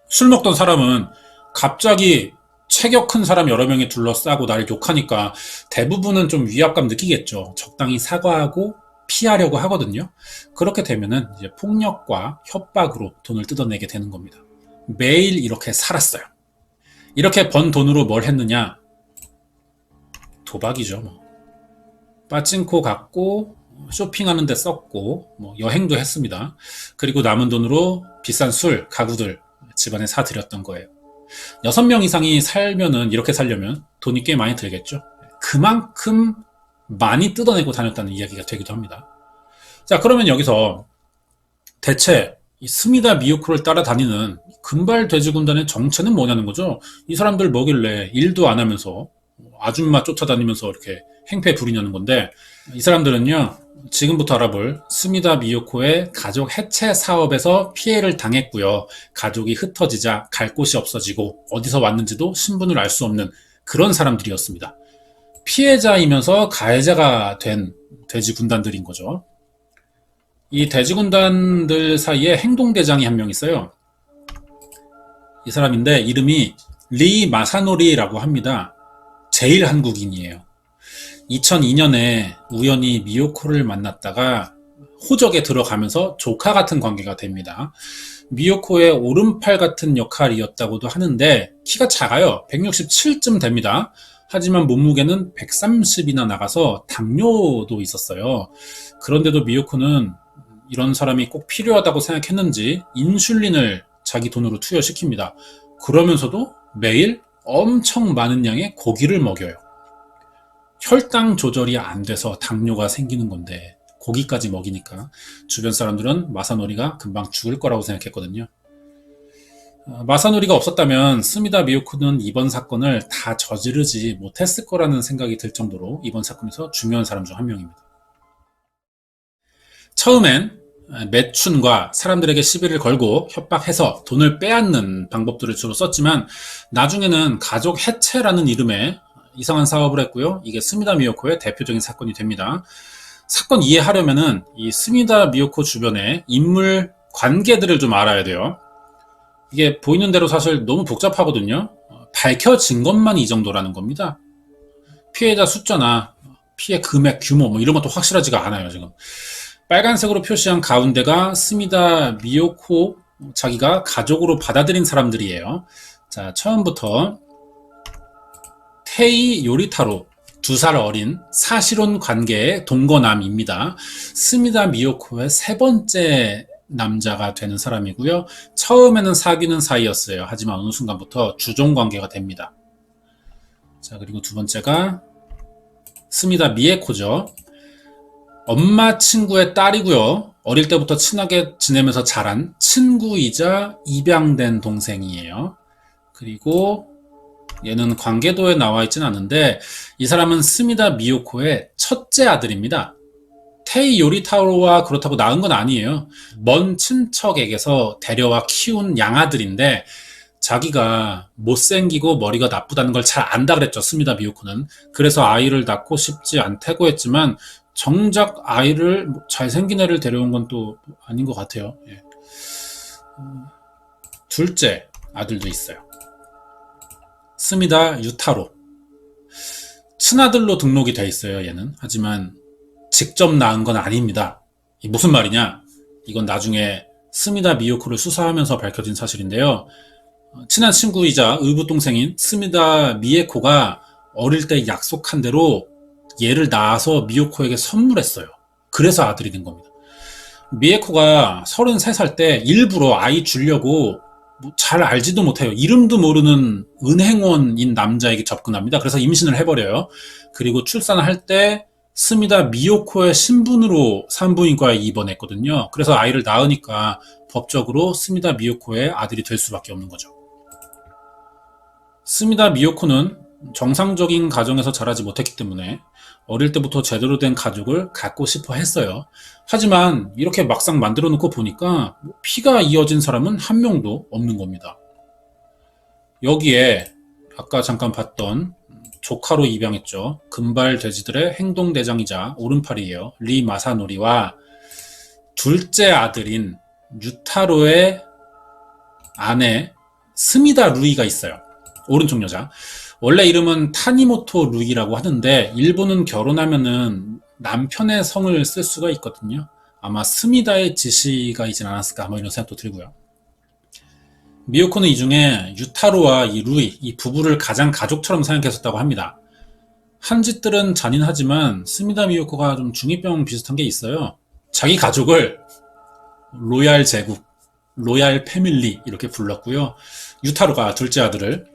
술 먹던 사람은 갑자기 체격 큰 사람 여러 명이 둘러싸고 나를 욕하니까 대부분은 좀 위압감 느끼겠죠. 적당히 사과하고 피하려고 하거든요. 그렇게 되면은 이제 폭력과 협박으로 돈을 뜯어내게 되는 겁니다. 매일 이렇게 살았어요. 이렇게 번 돈으로 뭘 했느냐? 도박이죠. 빠찡코 갔고 쇼핑하는 데 썼고 뭐 여행도 했습니다. 그리고 남은 돈으로 비싼 술, 가구들 집안에 사들였던 거예요. 6명 이상이 살면은 이렇게 살려면 돈이 꽤 많이 들겠죠. 그만큼 많이 뜯어내고 다녔다는 이야기가 되기도 합니다. 자, 그러면 여기서 대체 이 스미다 미요코를 따라다니는 금발 돼지 군단의 정체는 뭐냐는 거죠. 이 사람들 뭐길래 일도 안 하면서 아줌마 쫓아다니면서 이렇게 행패 부리냐는 건데, 이 사람들은요, 지금부터 알아볼 스미다 미요코의 가족 해체 사업에서 피해를 당했고요. 가족이 흩어지자 갈 곳이 없어지고 어디서 왔는지도 신분을 알 수 없는 그런 사람들이었습니다. 피해자이면서 가해자가 된 돼지 군단들인 거죠. 이 돼지 군단들 사이에 행동대장이 한 명 있어요. 이 사람인데 이름이 리 마사노리라고 합니다. 제일 한국인이에요. 2002년에 우연히 미요코를 만났다가 호적에 들어가면서 조카 같은 관계가 됩니다. 미요코의 오른팔 같은 역할이었다고도 하는데 키가 작아요. 167쯤 됩니다. 하지만 몸무게는 130이나 나가서 당뇨도 있었어요. 그런데도 미요코는 이런 사람이 꼭 필요하다고 생각했는지 인슐린을 자기 돈으로 투여시킵니다. 그러면서도 매일 엄청 많은 양의 고기를 먹여요. 혈당 조절이 안 돼서 당뇨가 생기는 건데 고기까지 먹이니까 주변 사람들은 마사노리가 금방 죽을 거라고 생각했거든요. 마사노리가 없었다면 스미다 미요코는 이번 사건을 다 저지르지 못했을 거라는 생각이 들 정도로 이번 사건에서 중요한 사람 중 한 명입니다. 처음엔 매춘과 사람들에게 시비를 걸고 협박해서 돈을 빼앗는 방법들을 주로 썼지만 나중에는 가족 해체라는 이름의 이상한 사업을 했고요. 이게 스미다 미요코의 대표적인 사건이 됩니다. 사건 이해하려면은 이 스미다 미요코 주변의 인물 관계들을 좀 알아야 돼요. 이게 보이는 대로 사실 너무 복잡하거든요. 밝혀진 것만 이 정도라는 겁니다. 피해자 숫자나 피해 금액, 규모 뭐 이런 것도 확실하지가 않아요, 지금. 빨간색으로 표시한 가운데가 스미다 미요코 자기가 가족으로 받아들인 사람들이에요. 자, 처음부터 테이 요리타로 2살 어린 사실혼 관계의 동거남입니다. 스미다 미요코의 세 번째 남자가 되는 사람이고요. 처음에는 사귀는 사이였어요. 하지만 어느 순간부터 주종 관계가 됩니다. 자, 그리고 두 번째가 스미다 미에코죠. 엄마 친구의 딸이고요. 어릴 때부터 친하게 지내면서 자란 친구이자 입양된 동생이에요. 그리고 얘는 관계도에 나와 있진 않은데 이 사람은 스미다 미요코의 첫째 아들입니다. 테이 요리타로와 그렇다고 낳은 건 아니에요. 먼 친척에게서 데려와 키운 양아들인데 자기가 못생기고 머리가 나쁘다는 걸 잘 안다 그랬죠, 스미다 미요코는. 그래서 아이를 낳고 싶지 않다고 했지만 정작 아이를 잘생긴 애를 데려온 건 또 아닌 것 같아요. 예. 둘째 아들도 있어요. 스미다 유타로. 친아들로 등록이 돼 있어요, 얘는. 하지만 직접 낳은 건 아닙니다. 무슨 말이냐? 이건 나중에 스미다 미요코를 수사하면서 밝혀진 사실인데요. 친한 친구이자 의붓동생인 스미다 미에코가 어릴 때 약속한 대로 얘를 낳아서 미요코에게 선물했어요. 그래서 아들이 된 겁니다. 미에코가 33살 때 일부러 아이 주려고 잘 알지도 못해요. 이름도 모르는 은행원인 남자에게 접근합니다. 그래서 임신을 해버려요. 그리고 출산을 할 때 스미다 미요코의 신분으로 산부인과에 입원했거든요. 그래서 아이를 낳으니까 법적으로 스미다 미요코의 아들이 될 수밖에 없는 거죠. 스미다 미요코는 정상적인 가정에서 자라지 못했기 때문에 어릴 때부터 제대로 된 가족을 갖고 싶어 했어요. 하지만 이렇게 막상 만들어 놓고 보니까 피가 이어진 사람은 한 명도 없는 겁니다. 여기에 아까 잠깐 봤던 조카로 입양했죠. 금발 돼지들의 행동대장이자 오른팔이에요. 리 마사노리와 둘째 아들인 유타로의 아내 스미다 루이가 있어요. 오른쪽 여자. 원래 이름은 타니모토 루이라고 하는데 일본은 결혼하면은 남편의 성을 쓸 수가 있거든요. 아마 스미다의 지시가 있진 않았을까 뭐 이런 생각도 들고요. 미요코는 이 중에 유타로와 이 루이, 이 부부를 가장 가족처럼 생각했었다고 합니다. 한 짓들은 잔인하지만 스미다 미요코가 좀 중이병 비슷한 게 있어요. 자기 가족을 로얄 제국, 로얄 패밀리 이렇게 불렀고요. 유타로가 둘째 아들을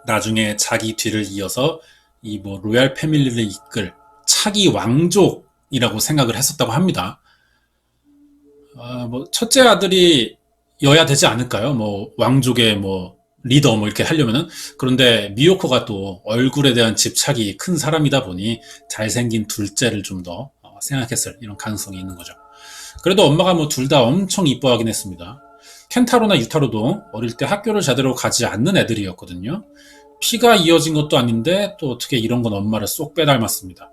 나중에 자기 뒤를 이어서 이 뭐 로얄 패밀리를 이끌 차기 왕족이라고 생각을 했었다고 합니다. 뭐 첫째 아들이 여야 되지 않을까요? 뭐 왕족의 뭐 리더 뭐 이렇게 하려면은. 그런데 미요코가 또 얼굴에 대한 집착이 큰 사람이다 보니 잘생긴 둘째를 좀 더 생각했을 이런 가능성이 있는 거죠. 그래도 엄마가 뭐 둘 다 엄청 이뻐하긴 했습니다. 켄타로나 유타로도 어릴 때 학교를 제대로 가지 않는 애들이었거든요. 피가 이어진 것도 아닌데 또 어떻게 이런 건 엄마를 쏙 빼닮았습니다.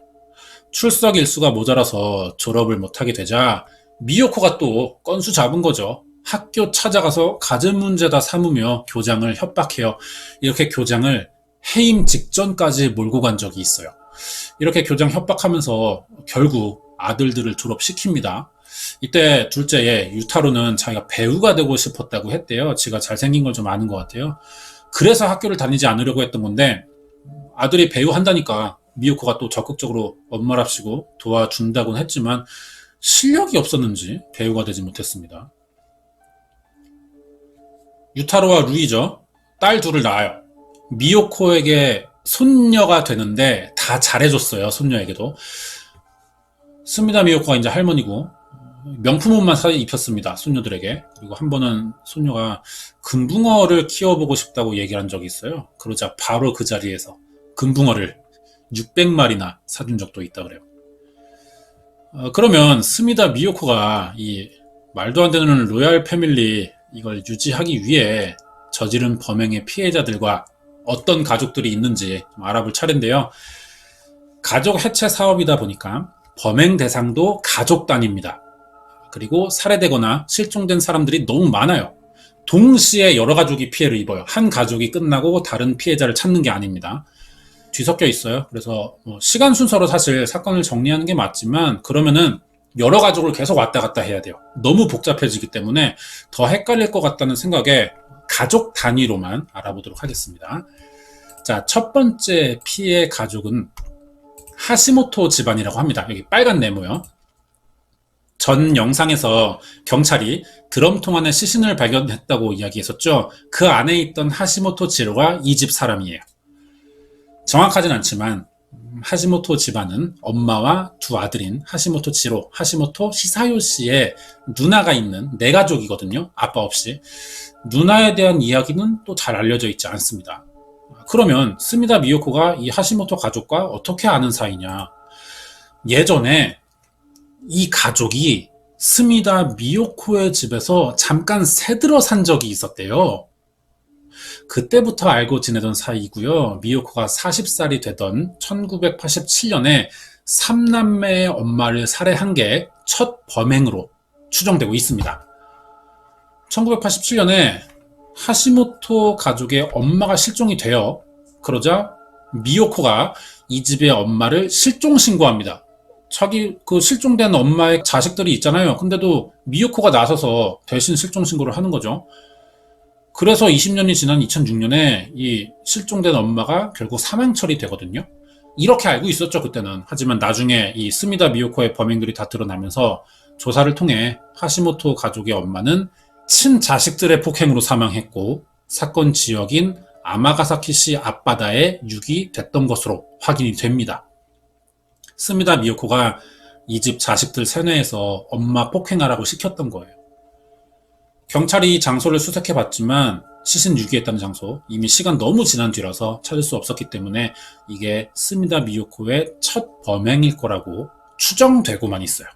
출석 일수가 모자라서 졸업을 못하게 되자 미요코가 또 건수 잡은 거죠. 학교 찾아가서 가진 문제다 삼으며 교장을 협박해요. 이렇게 교장을 해임 직전까지 몰고 간 적이 있어요. 이렇게 교장 협박하면서 결국 아들들을 졸업시킵니다. 이때 둘째의 유타로는 자기가 배우가 되고 싶었다고 했대요. 지가 잘생긴 걸 좀 아는 것 같아요. 그래서 학교를 다니지 않으려고 했던 건데 아들이 배우 한다니까 미요코가 또 적극적으로 엄마랍시고 도와준다고는 했지만 실력이 없었는지 배우가 되지 못했습니다. 유타로와 루이죠. 딸 둘을 낳아요. 미요코에게 손녀가 되는데 다 잘해줬어요. 손녀에게도. 스미다 미요코가 이제 할머니고 명품 옷만 사 입혔습니다. 손녀들에게. 그리고 한 번은 손녀가 금붕어를 키워보고 싶다고 얘기를 한 적이 있어요. 그러자 바로 그 자리에서 금붕어를 600마리나 사준 적도 있다 그래요. 그러면 스미다 미요코가 이 말도 안 되는 로얄 패밀리 이걸 유지하기 위해 저지른 범행의 피해자들과 어떤 가족들이 있는지 좀 알아볼 차례인데요. 가족 해체 사업이다 보니까 범행 대상도 가족 단위입니다. 그리고 살해되거나 실종된 사람들이 너무 많아요. 동시에 여러 가족이 피해를 입어요. 한 가족이 끝나고 다른 피해자를 찾는 게 아닙니다. 뒤섞여 있어요. 그래서 시간 순서로 사실 사건을 정리하는 게 맞지만 그러면은 여러 가족을 계속 왔다 갔다 해야 돼요. 너무 복잡해지기 때문에 더 헷갈릴 것 같다는 생각에 가족 단위로만 알아보도록 하겠습니다. 자, 첫 번째 피해 가족은 하시모토 집안이라고 합니다. 여기 빨간 네모요. 전 영상에서 경찰이 드럼통 안에 시신을 발견했다고 이야기했었죠. 그 안에 있던 하시모토 지로가 이 집 사람이에요. 정확하진 않지만 하시모토 집안은 엄마와 두 아들인 하시모토 지로, 하시모토 히사요시의 누나가 있는 네 가족이거든요. 아빠 없이. 누나에 대한 이야기는 또 잘 알려져 있지 않습니다. 그러면 스미다 미요코가 이 하시모토 가족과 어떻게 아는 사이냐? 예전에 이 가족이 스미다 미요코의 집에서 잠깐 새들어 산 적이 있었대요. 그때부터 알고 지내던 사이이고요. 미요코가 40살이 되던 1987년에 3남매의 엄마를 살해한 게 첫 범행으로 추정되고 있습니다. 1987년에 하시모토 가족의 엄마가 실종이 돼요. 그러자 미요코가 이 집의 엄마를 실종 신고합니다. 자기 그 실종된 엄마의 자식들이 있잖아요. 근데도 미요코가 나서서 대신 실종 신고를 하는 거죠. 그래서 20년이 지난 2006년에 이 실종된 엄마가 결국 사망 처리되거든요. 이렇게 알고 있었죠, 그때는. 하지만 나중에 이 스미다 미요코의 범행들이 다 드러나면서 조사를 통해 하시모토 가족의 엄마는 친자식들의 폭행으로 사망했고 사건 지역인 아마가사키시 앞바다에 유기됐던 것으로 확인이 됩니다. 스미다 미요코가 이 집 자식들 세뇌해서 엄마 폭행하라고 시켰던 거예요. 경찰이 장소를 수색해봤지만 시신 유기했다는 장소, 이미 시간 너무 지난 뒤라서 찾을 수 없었기 때문에 이게 스미다 미요코의 첫 범행일 거라고 추정되고만 있어요.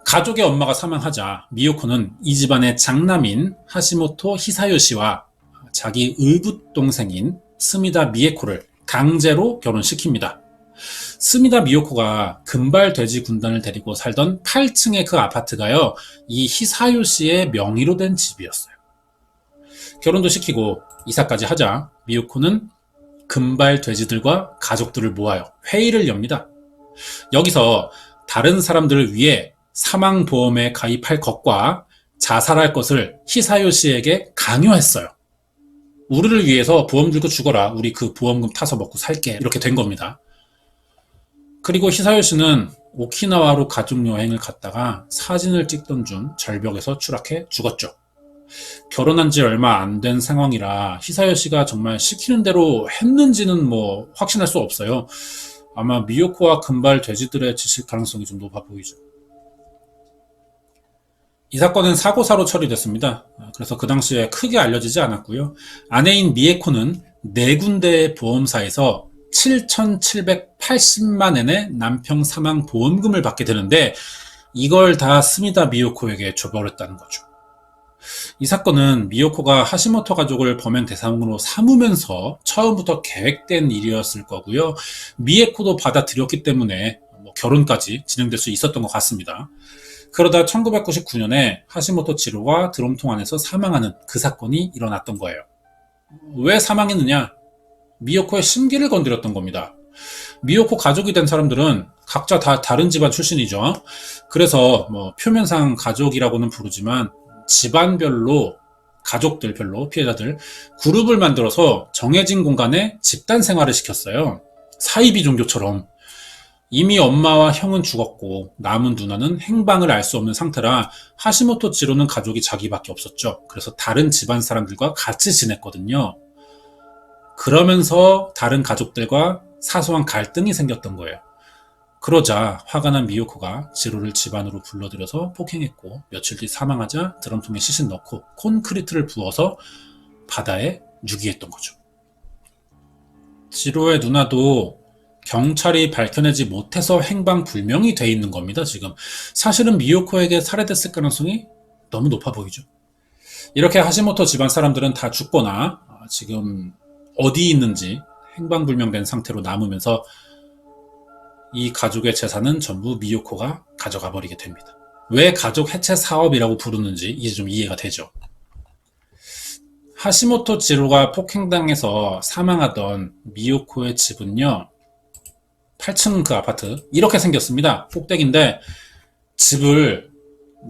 가족의 엄마가 사망하자 미요코는 이 집안의 장남인 하시모토 히사요시와 자기 의붓 동생인 스미다 미에코를 강제로 결혼시킵니다. 스미다 미요코가 금발 돼지 군단을 데리고 살던 8층의 그 아파트가요, 이 히사요시의 명의로 된 집이었어요. 결혼도 시키고 이사까지 하자 미요코는 금발 돼지들과 가족들을 모아요. 회의를 엽니다. 여기서 다른 사람들을 위해 사망보험에 가입할 것과 자살할 것을 히사요시에게 강요했어요. 우리를 위해서 보험 들고 죽어라. 우리 그 보험금 타서 먹고 살게. 이렇게 된 겁니다. 그리고 히사요 씨는 오키나와로 가족여행을 갔다가 사진을 찍던 중 절벽에서 추락해 죽었죠. 결혼한 지 얼마 안 된 상황이라 히사요 씨가 정말 시키는 대로 했는지는 뭐 확신할 수 없어요. 아마 미요코와 금발 돼지들의 짓일 가능성이 좀 높아 보이죠. 이 사건은 사고사로 처리됐습니다. 그래서 그 당시에 크게 알려지지 않았고요. 아내인 미에코는 4군데의 보험사에서 7,780만 엔의 남편 사망 보험금을 받게 되는데 이걸 다 스미다 미요코에게 줘버렸다는 거죠. 이 사건은 미요코가 하시모토 가족을 범행 대상으로 삼으면서 처음부터 계획된 일이었을 거고요. 미에코도 받아들였기 때문에 결혼까지 진행될 수 있었던 것 같습니다. 그러다 1999년에 하시모토 지로가 드럼통 안에서 사망하는 그 사건이 일어났던 거예요. 왜 사망했느냐? 미요코의 심기를 건드렸던 겁니다. 미요코 가족이 된 사람들은 각자 다 다른 집안 출신이죠. 그래서 표면상 가족이라고는 부르지만 집안별로 가족들별로 피해자들 그룹을 만들어서 정해진 공간에 집단 생활을 시켰어요. 사이비 종교처럼. 이미 엄마와 형은 죽었고 남은 누나는 행방을 알 수 없는 상태라 하시모토 지로는 가족이 자기밖에 없었죠. 그래서 다른 집안 사람들과 같이 지냈거든요. 그러면서 다른 가족들과 사소한 갈등이 생겼던 거예요. 그러자 화가 난 미요코가 지로를 집안으로 불러들여서 폭행했고 며칠 뒤 사망하자 드럼통에 시신 넣고 콘크리트를 부어서 바다에 유기했던 거죠. 지로의 누나도 경찰이 밝혀내지 못해서 행방불명이 돼 있는 겁니다. 지금 사실은 미요코에게 살해됐을 가능성이 너무 높아 보이죠. 이렇게 하시모토 집안 사람들은 다 죽거나 지금 어디 있는지 행방불명된 상태로 남으면서 이 가족의 재산은 전부 미요코가 가져가 버리게 됩니다. 왜 가족 해체 사업이라고 부르는지 이제 좀 이해가 되죠. 하시모토 지로가 폭행당해서 사망하던 미요코의 집은요, 8층 그 아파트 이렇게 생겼습니다. 꼭대기인데 집을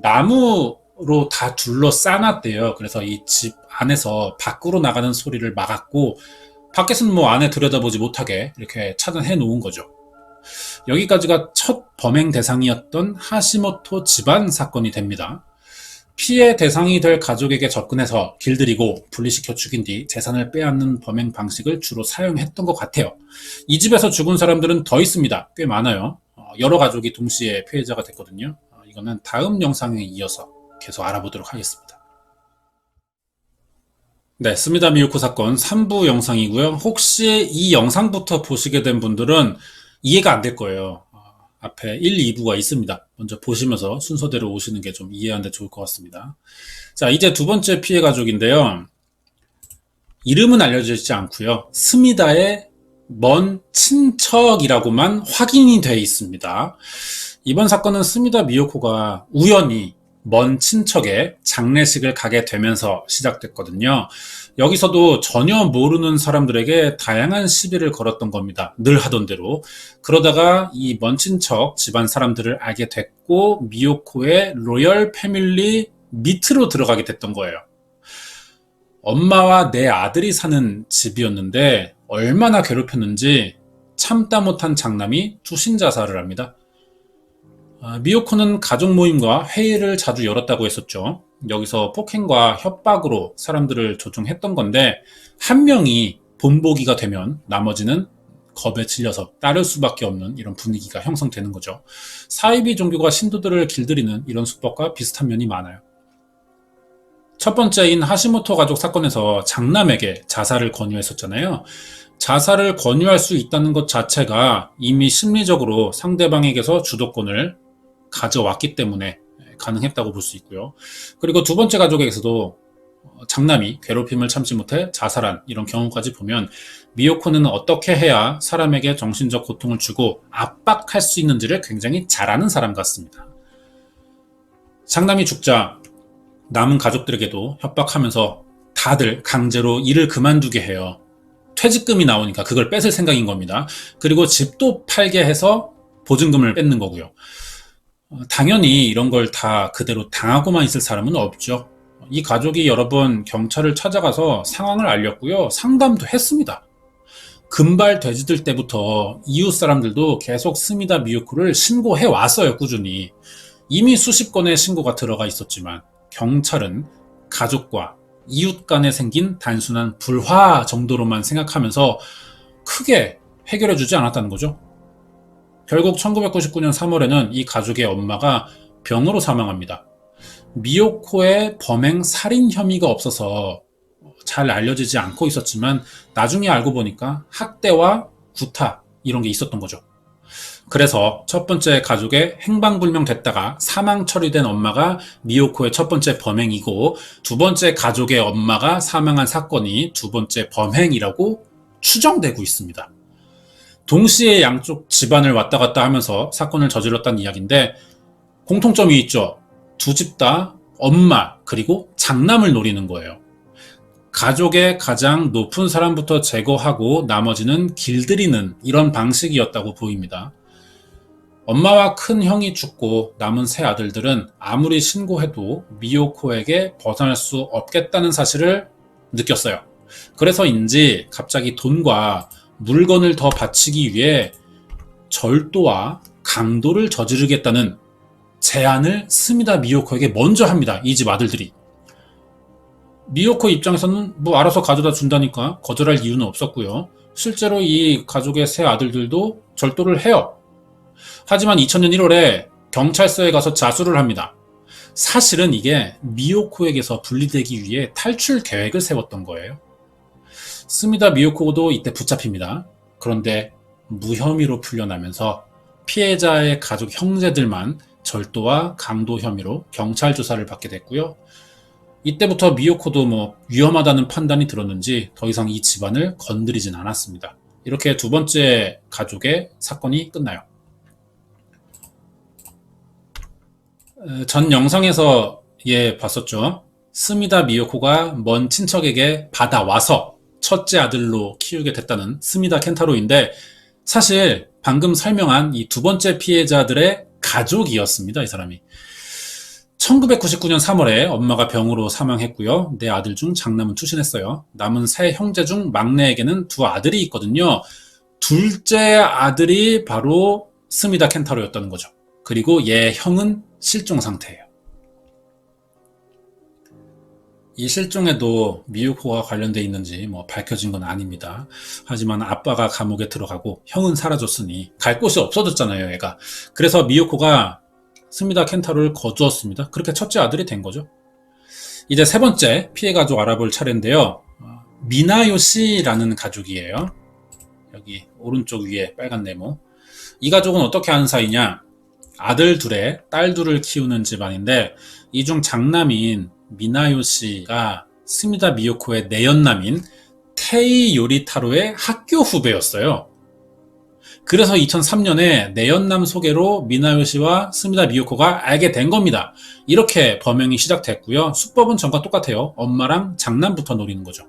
나무로 다 둘러싸놨대요. 그래서 이 집 안에서 밖으로 나가는 소리를 막았고 밖에서는 안에 들여다보지 못하게 이렇게 차단해 놓은 거죠. 여기까지가 첫 범행 대상이었던 하시모토 집안 사건이 됩니다. 피해 대상이 될 가족에게 접근해서 길들이고 분리시켜 죽인 뒤 재산을 빼앗는 범행 방식을 주로 사용했던 것 같아요. 이 집에서 죽은 사람들은 더 있습니다. 꽤 많아요. 여러 가족이 동시에 피해자가 됐거든요. 이거는 다음 영상에 이어서 계속 알아보도록 하겠습니다. 네, 스미다 미요코 사건 3부 영상이고요. 혹시 이 영상부터 보시게 된 분들은 이해가 안 될 거예요. 앞에 1, 2부가 있습니다. 먼저 보시면서 순서대로 오시는 게 좀 이해하는데 좋을 것 같습니다. 자, 이제 두 번째 피해 가족인데요. 이름은 알려지지 않고요. 스미다의 먼 친척이라고만 확인이 돼 있습니다. 이번 사건은 스미다 미요코가 우연히 먼 친척의 장례식을 가게 되면서 시작됐거든요. 여기서도 전혀 모르는 사람들에게 다양한 시비를 걸었던 겁니다. 늘 하던 대로. 그러다가 이 먼 친척 집안 사람들을 알게 됐고 미요코의 로열 패밀리 밑으로 들어가게 됐던 거예요. 엄마와 내 아들이 사는 집이었는데 얼마나 괴롭혔는지 참다 못한 장남이 투신 자살을 합니다. 미요코는 가족 모임과 회의를 자주 열었다고 했었죠. 여기서 폭행과 협박으로 사람들을 조종했던 건데 한 명이 본보기가 되면 나머지는 겁에 질려서 따를 수밖에 없는 이런 분위기가 형성되는 거죠. 사이비 종교가 신도들을 길들이는 이런 수법과 비슷한 면이 많아요. 첫 번째인 하시모토 가족 사건에서 장남에게 자살을 권유했었잖아요. 자살을 권유할 수 있다는 것 자체가 이미 심리적으로 상대방에게서 주도권을 가져왔기 때문에 가능했다고 볼 수 있고요. 그리고 두 번째 가족에게서도 장남이 괴롭힘을 참지 못해 자살한 이런 경우까지 보면 미요코는 어떻게 해야 사람에게 정신적 고통을 주고 압박할 수 있는지를 굉장히 잘 아는 사람 같습니다. 장남이 죽자 남은 가족들에게도 협박하면서 다들 강제로 일을 그만두게 해요. 퇴직금이 나오니까 그걸 뺏을 생각인 겁니다. 그리고 집도 팔게 해서 보증금을 뺏는 거고요. 당연히 이런 걸 다 그대로 당하고만 있을 사람은 없죠. 이 가족이 여러 번 경찰을 찾아가서 상황을 알렸고요. 상담도 했습니다. 금발 돼지들 때부터 이웃 사람들도 계속 스미다 미유코를 신고해 왔어요, 꾸준히. 이미 수십 건의 신고가 들어가 있었지만 경찰은 가족과 이웃 간에 생긴 단순한 불화 정도로만 생각하면서 크게 해결해주지 않았다는 거죠. 결국 1999년 3월에는 이 가족의 엄마가 병으로 사망합니다. 미요코의 범행 살인 혐의가 없어서 잘 알려지지 않고 있었지만 나중에 알고 보니까 학대와 구타 이런 게 있었던 거죠. 그래서 첫 번째 가족의 행방불명 됐다가 사망 처리된 엄마가 미요코의 첫 번째 범행이고, 두 번째 가족의 엄마가 사망한 사건이 두 번째 범행이라고 추정되고 있습니다. 동시에 양쪽 집안을 왔다 갔다 하면서 사건을 저질렀다는 이야기인데 공통점이 있죠. 두 집 다 엄마 그리고 장남을 노리는 거예요. 가족의 가장 높은 사람부터 제거하고 나머지는 길들이는 이런 방식이었다고 보입니다. 엄마와 큰 형이 죽고 남은 세 아들들은 아무리 신고해도 미요코에게 벗어날 수 없겠다는 사실을 느꼈어요. 그래서인지 갑자기 돈과 물건을 더 바치기 위해 절도와 강도를 저지르겠다는 제안을 스미다 미요코에게 먼저 합니다. 이 집 아들들이. 미요코 입장에서는 뭐 알아서 가져다 준다니까 거절할 이유는 없었고요. 실제로 이 가족의 세 아들들도 절도를 해요. 하지만 2000년 1월에 경찰서에 가서 자수를 합니다. 사실은 이게 미요코에게서 분리되기 위해 탈출 계획을 세웠던 거예요. 스미다 미요코도 이때 붙잡힙니다. 그런데 무혐의로 풀려나면서 피해자의 가족 형제들만 절도와 강도 혐의로 경찰 조사를 받게 됐고요. 이때부터 미요코도 위험하다는 판단이 들었는지 더 이상 이 집안을 건드리진 않았습니다. 이렇게 두 번째 가족의 사건이 끝나요. 전 영상에서 봤었죠. 스미다 미요코가 먼 친척에게 받아와서 첫째 아들로 키우게 됐다는 스미다 켄타로인데, 사실 방금 설명한 이 두 번째 피해자들의 가족이었습니다. 이 사람이. 1999년 3월에 엄마가 병으로 사망했고요. 네 아들 중 장남은 투신했어요. 남은 세 형제 중 막내에게는 두 아들이 있거든요. 둘째 아들이 바로 스미다 켄타로였다는 거죠. 그리고 얘 형은 실종 상태예요. 이 실종에도 미유코가 관련돼 있는지 밝혀진 건 아닙니다. 하지만 아빠가 감옥에 들어가고 형은 사라졌으니 갈 곳이 없어졌잖아요, 얘가. 그래서 미유코가 스미다 켄타로를 거두었습니다. 그렇게 첫째 아들이 된 거죠. 이제 세 번째 피해 가족 알아볼 차례인데요. 미나요시라는 가족이에요. 여기 오른쪽 위에 빨간 네모. 이 가족은 어떻게 하는 사이냐? 아들 둘에 딸 둘을 키우는 집안인데, 이 중 장남인 미나요시가 스미다 미요코의 내연남인 테이 요리타로의 학교 후배였어요. 그래서 2003년에 내연남 소개로 미나요시와 스미다 미요코가 알게 된 겁니다. 이렇게 범행이 시작됐고요. 수법은 전과 똑같아요. 엄마랑 장남부터 노리는 거죠.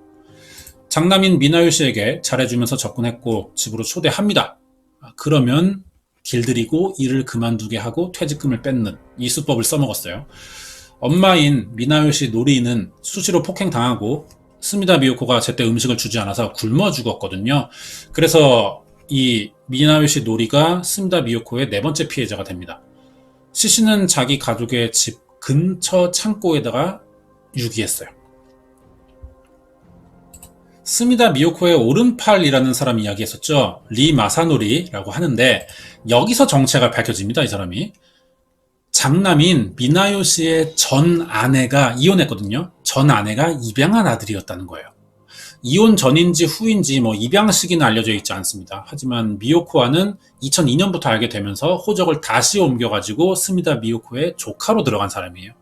장남인 미나요시에게 잘해주면서 접근했고 집으로 초대합니다. 그러면 길들이고 일을 그만두게 하고 퇴직금을 뺏는 이 수법을 써먹었어요. 엄마인 미나요시 노리는 수시로 폭행당하고 스미다 미요코가 제때 음식을 주지 않아서 굶어 죽었거든요. 그래서 이 미나요시 노리가 스미다 미요코의 네 번째 피해자가 됩니다. 시신은 자기 가족의 집 근처 창고에다가 유기했어요. 스미다 미요코의 오른팔이라는 사람 이야기했었죠. 리 마사노리라고 하는데 여기서 정체가 밝혀집니다. 이 사람이. 장남인 미나요시의 전 아내가 이혼했거든요. 전 아내가 입양한 아들이었다는 거예요. 이혼 전인지 후인지 입양 시기는 알려져 있지 않습니다. 하지만 미요코와는 2002년부터 알게 되면서 호적을 다시 옮겨가지고 스미다 미요코의 조카로 들어간 사람이에요.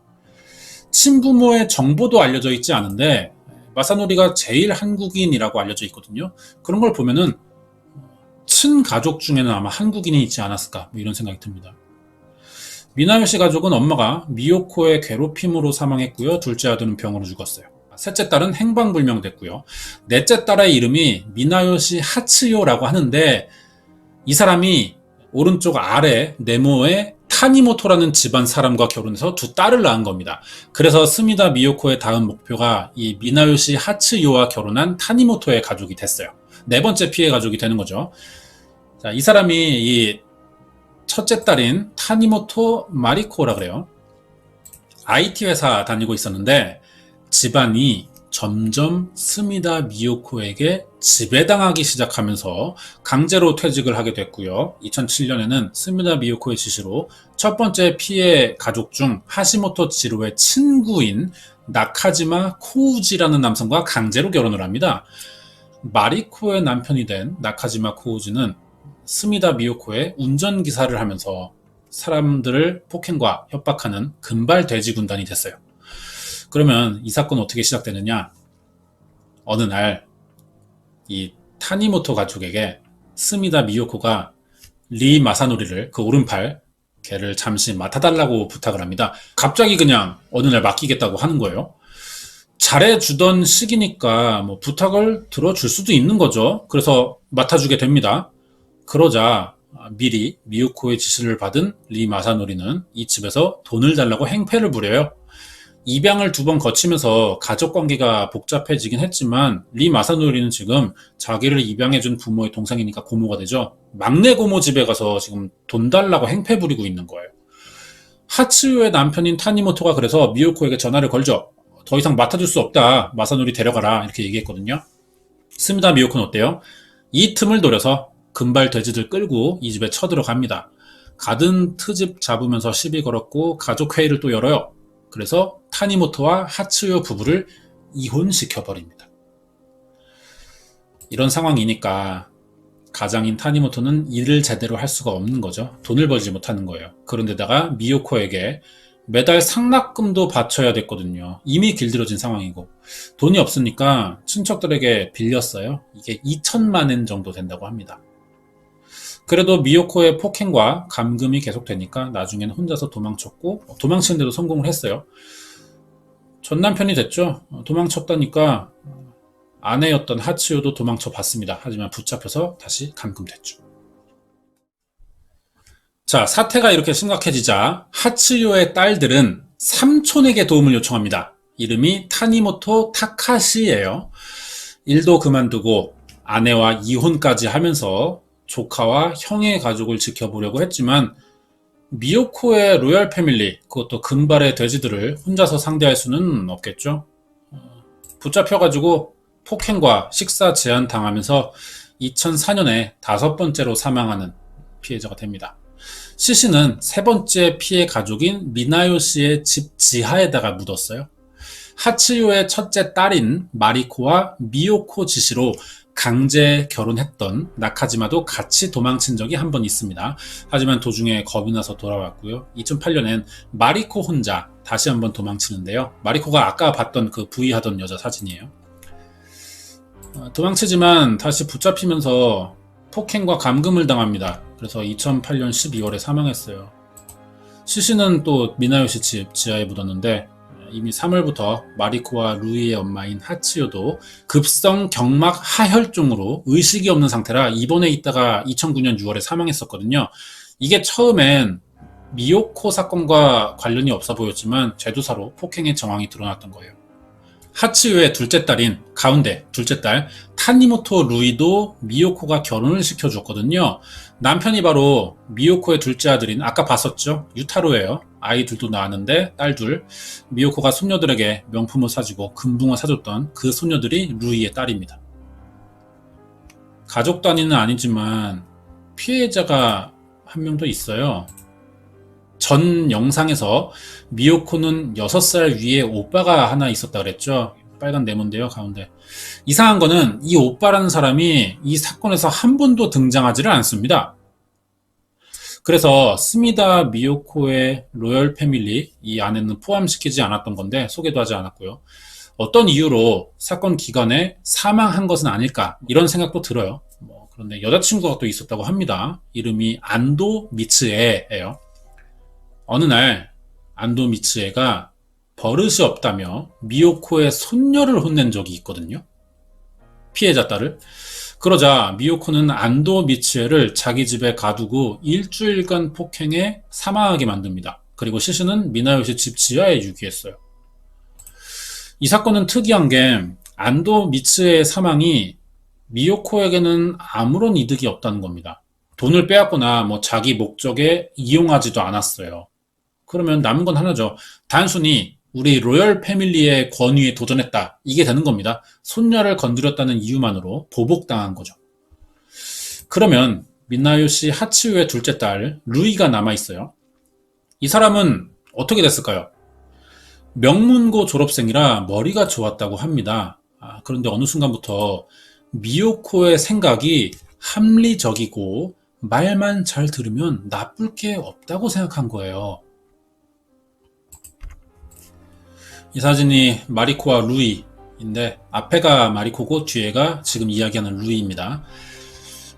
친부모의 정보도 알려져 있지 않은데 마사노리가 제일 한국인이라고 알려져 있거든요. 그런 걸 보면은 친가족 중에는 아마 한국인이 있지 않았을까 이런 생각이 듭니다. 미나요시 가족은 엄마가 미요코의 괴롭힘으로 사망했고요. 둘째 아들은 병으로 죽었어요. 셋째 딸은 행방불명됐고요. 넷째 딸의 이름이 미나요시 하츠요라고 하는데 이 사람이 오른쪽 아래 네모에 타니모토라는 집안 사람과 결혼해서 두 딸을 낳은 겁니다. 그래서 스미다 미요코의 다음 목표가 이 미나요시 하츠요와 결혼한 타니모토의 가족이 됐어요. 네 번째 피해 가족이 되는 거죠. 자, 이 사람이 이 첫째 딸인 타니모토 마리코라 그래요. IT 회사 다니고 있었는데 집안이 점점 스미다 미요코에게 지배당하기 시작하면서 강제로 퇴직을 하게 됐고요. 2007년에는 스미다 미요코의 지시로 첫 번째 피해 가족 중 하시모토 지로의 친구인 나카지마 코우지라는 남성과 강제로 결혼을 합니다. 마리코의 남편이 된 나카지마 코우지는 스미다 미요코의 운전기사를 하면서 사람들을 폭행과 협박하는 금발 돼지 군단이 됐어요. 그러면 이 사건은 어떻게 시작되느냐? 어느 날 이 타니모토 가족에게 스미다 미요코가 리 마사노리를, 그 오른팔, 걔를 잠시 맡아달라고 부탁을 합니다. 갑자기 그냥 어느 날 맡기겠다고 하는 거예요. 잘해주던 시기니까 뭐 부탁을 들어줄 수도 있는 거죠. 그래서 맡아주게 됩니다. 그러자 미리 미요코의 지시를 받은 리 마사노리는 이 집에서 돈을 달라고 행패를 부려요. 입양을 2번 거치면서 가족관계가 복잡해지긴 했지만 리 마사노리는 지금 자기를 입양해준 부모의 동생이니까 고모가 되죠. 막내 고모 집에 가서 지금 돈 달라고 행패 부리고 있는 거예요. 하츠요의 남편인 타니모토가 그래서 미요코에게 전화를 걸죠. 더 이상 맡아줄 수 없다. 마사노리 데려가라. 이렇게 얘기했거든요. 스미다 미요코는 어때요? 이 틈을 노려서 금발 돼지들 끌고 이 집에 쳐들어갑니다. 가든 트집 잡으면서 시비 걸었고 가족회의를 또 열어요. 그래서 타니모토와 하츠요 부부를 이혼시켜버립니다. 이런 상황이니까 가장인 타니모토는 일을 제대로 할 수가 없는 거죠. 돈을 벌지 못하는 거예요. 그런데다가 미요코에게 매달 상납금도 바쳐야 됐거든요. 이미 길들여진 상황이고 돈이 없으니까 친척들에게 빌렸어요. 이게 2천만 엔 정도 된다고 합니다. 그래도 미요코의 폭행과 감금이 계속되니까 나중에는 혼자서 도망쳤고 도망치는데도 성공을 했어요. 전 남편이 됐죠. 도망쳤다니까 아내였던 하츠요도 도망쳐 봤습니다. 하지만 붙잡혀서 다시 감금됐죠. 자, 사태가 이렇게 심각해지자 하츠요의 딸들은 삼촌에게 도움을 요청합니다. 이름이 타니모토 타카시예요. 일도 그만두고 아내와 이혼까지 하면서 조카와 형의 가족을 지켜보려고 했지만 미요코의 로열 패밀리, 그것도 금발의 돼지들을 혼자서 상대할 수는 없겠죠. 붙잡혀가지고 폭행과 식사 제한 당하면서 2004년에 5번째로 사망하는 피해자가 됩니다. 시신은 3번째 피해 가족인 미나요시의 집 지하에다가 묻었어요. 하츠요의 첫째 딸인 마리코와 미요코 지시로 강제 결혼했던 나카지마도 같이 도망친 적이 한 번 있습니다. 하지만 도중에 겁이 나서 돌아왔고요. 2008년엔 마리코 혼자 다시 한번 도망치는데요. 마리코가 아까 봤던 그 부위하던 여자 사진이에요. 도망치지만 다시 붙잡히면서 폭행과 감금을 당합니다. 그래서 2008년 12월에 사망했어요. 시신은 또 미나요시 집 지하에 묻었는데 이미 3월부터 마리코와 루이의 엄마인 하츠요도 급성 경막 하혈종으로 의식이 없는 상태라 입원해 있다가 2009년 6월에 사망했었거든요. 이게 처음엔 미요코 사건과 관련이 없어 보였지만 제도사로 폭행의 정황이 드러났던 거예요. 하츠요의 둘째 딸인 가운데 둘째 딸 타니모토 루이도 미요코가 결혼을 시켜줬거든요. 남편이 바로 미요코의 둘째 아들인 아까 봤었죠? 유타로예요. 아이 둘도 낳았는데 딸 둘. 미요코가 손녀들에게 명품을 사주고 금붕어 사줬던 그 손녀들이 루이의 딸입니다. 가족 단위는 아니지만 피해자가 한 명 더 있어요. 전 영상에서 미요코는 6살 위에 오빠가 하나 있었다 그랬죠. 빨간 네모인데요, 가운데. 이상한 거는 이 오빠라는 사람이 이 사건에서 한 번도 등장하지를 않습니다. 그래서 스미다 미요코의 로열 패밀리 이 안에는 포함시키지 않았던 건데 소개도 하지 않았고요. 어떤 이유로 사건 기간에 사망한 것은 아닐까 이런 생각도 들어요. 그런데 여자친구가 또 있었다고 합니다. 이름이 안도 미츠에예요. 어느 날 안도 미츠에가 버릇이 없다며 미요코의 손녀를 혼낸 적이 있거든요. 피해자 딸을. 그러자 미요코는 안도 미치에를 자기 집에 가두고 일주일간 폭행해 사망하게 만듭니다. 그리고 시신은 미나요시 집 지하에 유기했어요. 이 사건은 특이한 게 안도 미츠의 사망이 미요코에게는 아무런 이득이 없다는 겁니다. 돈을 빼앗거나 자기 목적에 이용하지도 않았어요. 그러면 남은 건 하나죠. 단순히 우리 로열 패밀리의 권위에 도전했다. 이게 되는 겁니다. 손녀를 건드렸다는 이유만으로 보복당한 거죠. 그러면 민나요시 하치우의 둘째 딸 루이가 남아있어요. 이 사람은 어떻게 됐을까요? 명문고 졸업생이라 머리가 좋았다고 합니다. 그런데 어느 순간부터 미요코의 생각이 합리적이고 말만 잘 들으면 나쁠 게 없다고 생각한 거예요. 이 사진이 마리코와 루이인데 앞에가 마리코고 뒤에가 지금 이야기하는 루이입니다.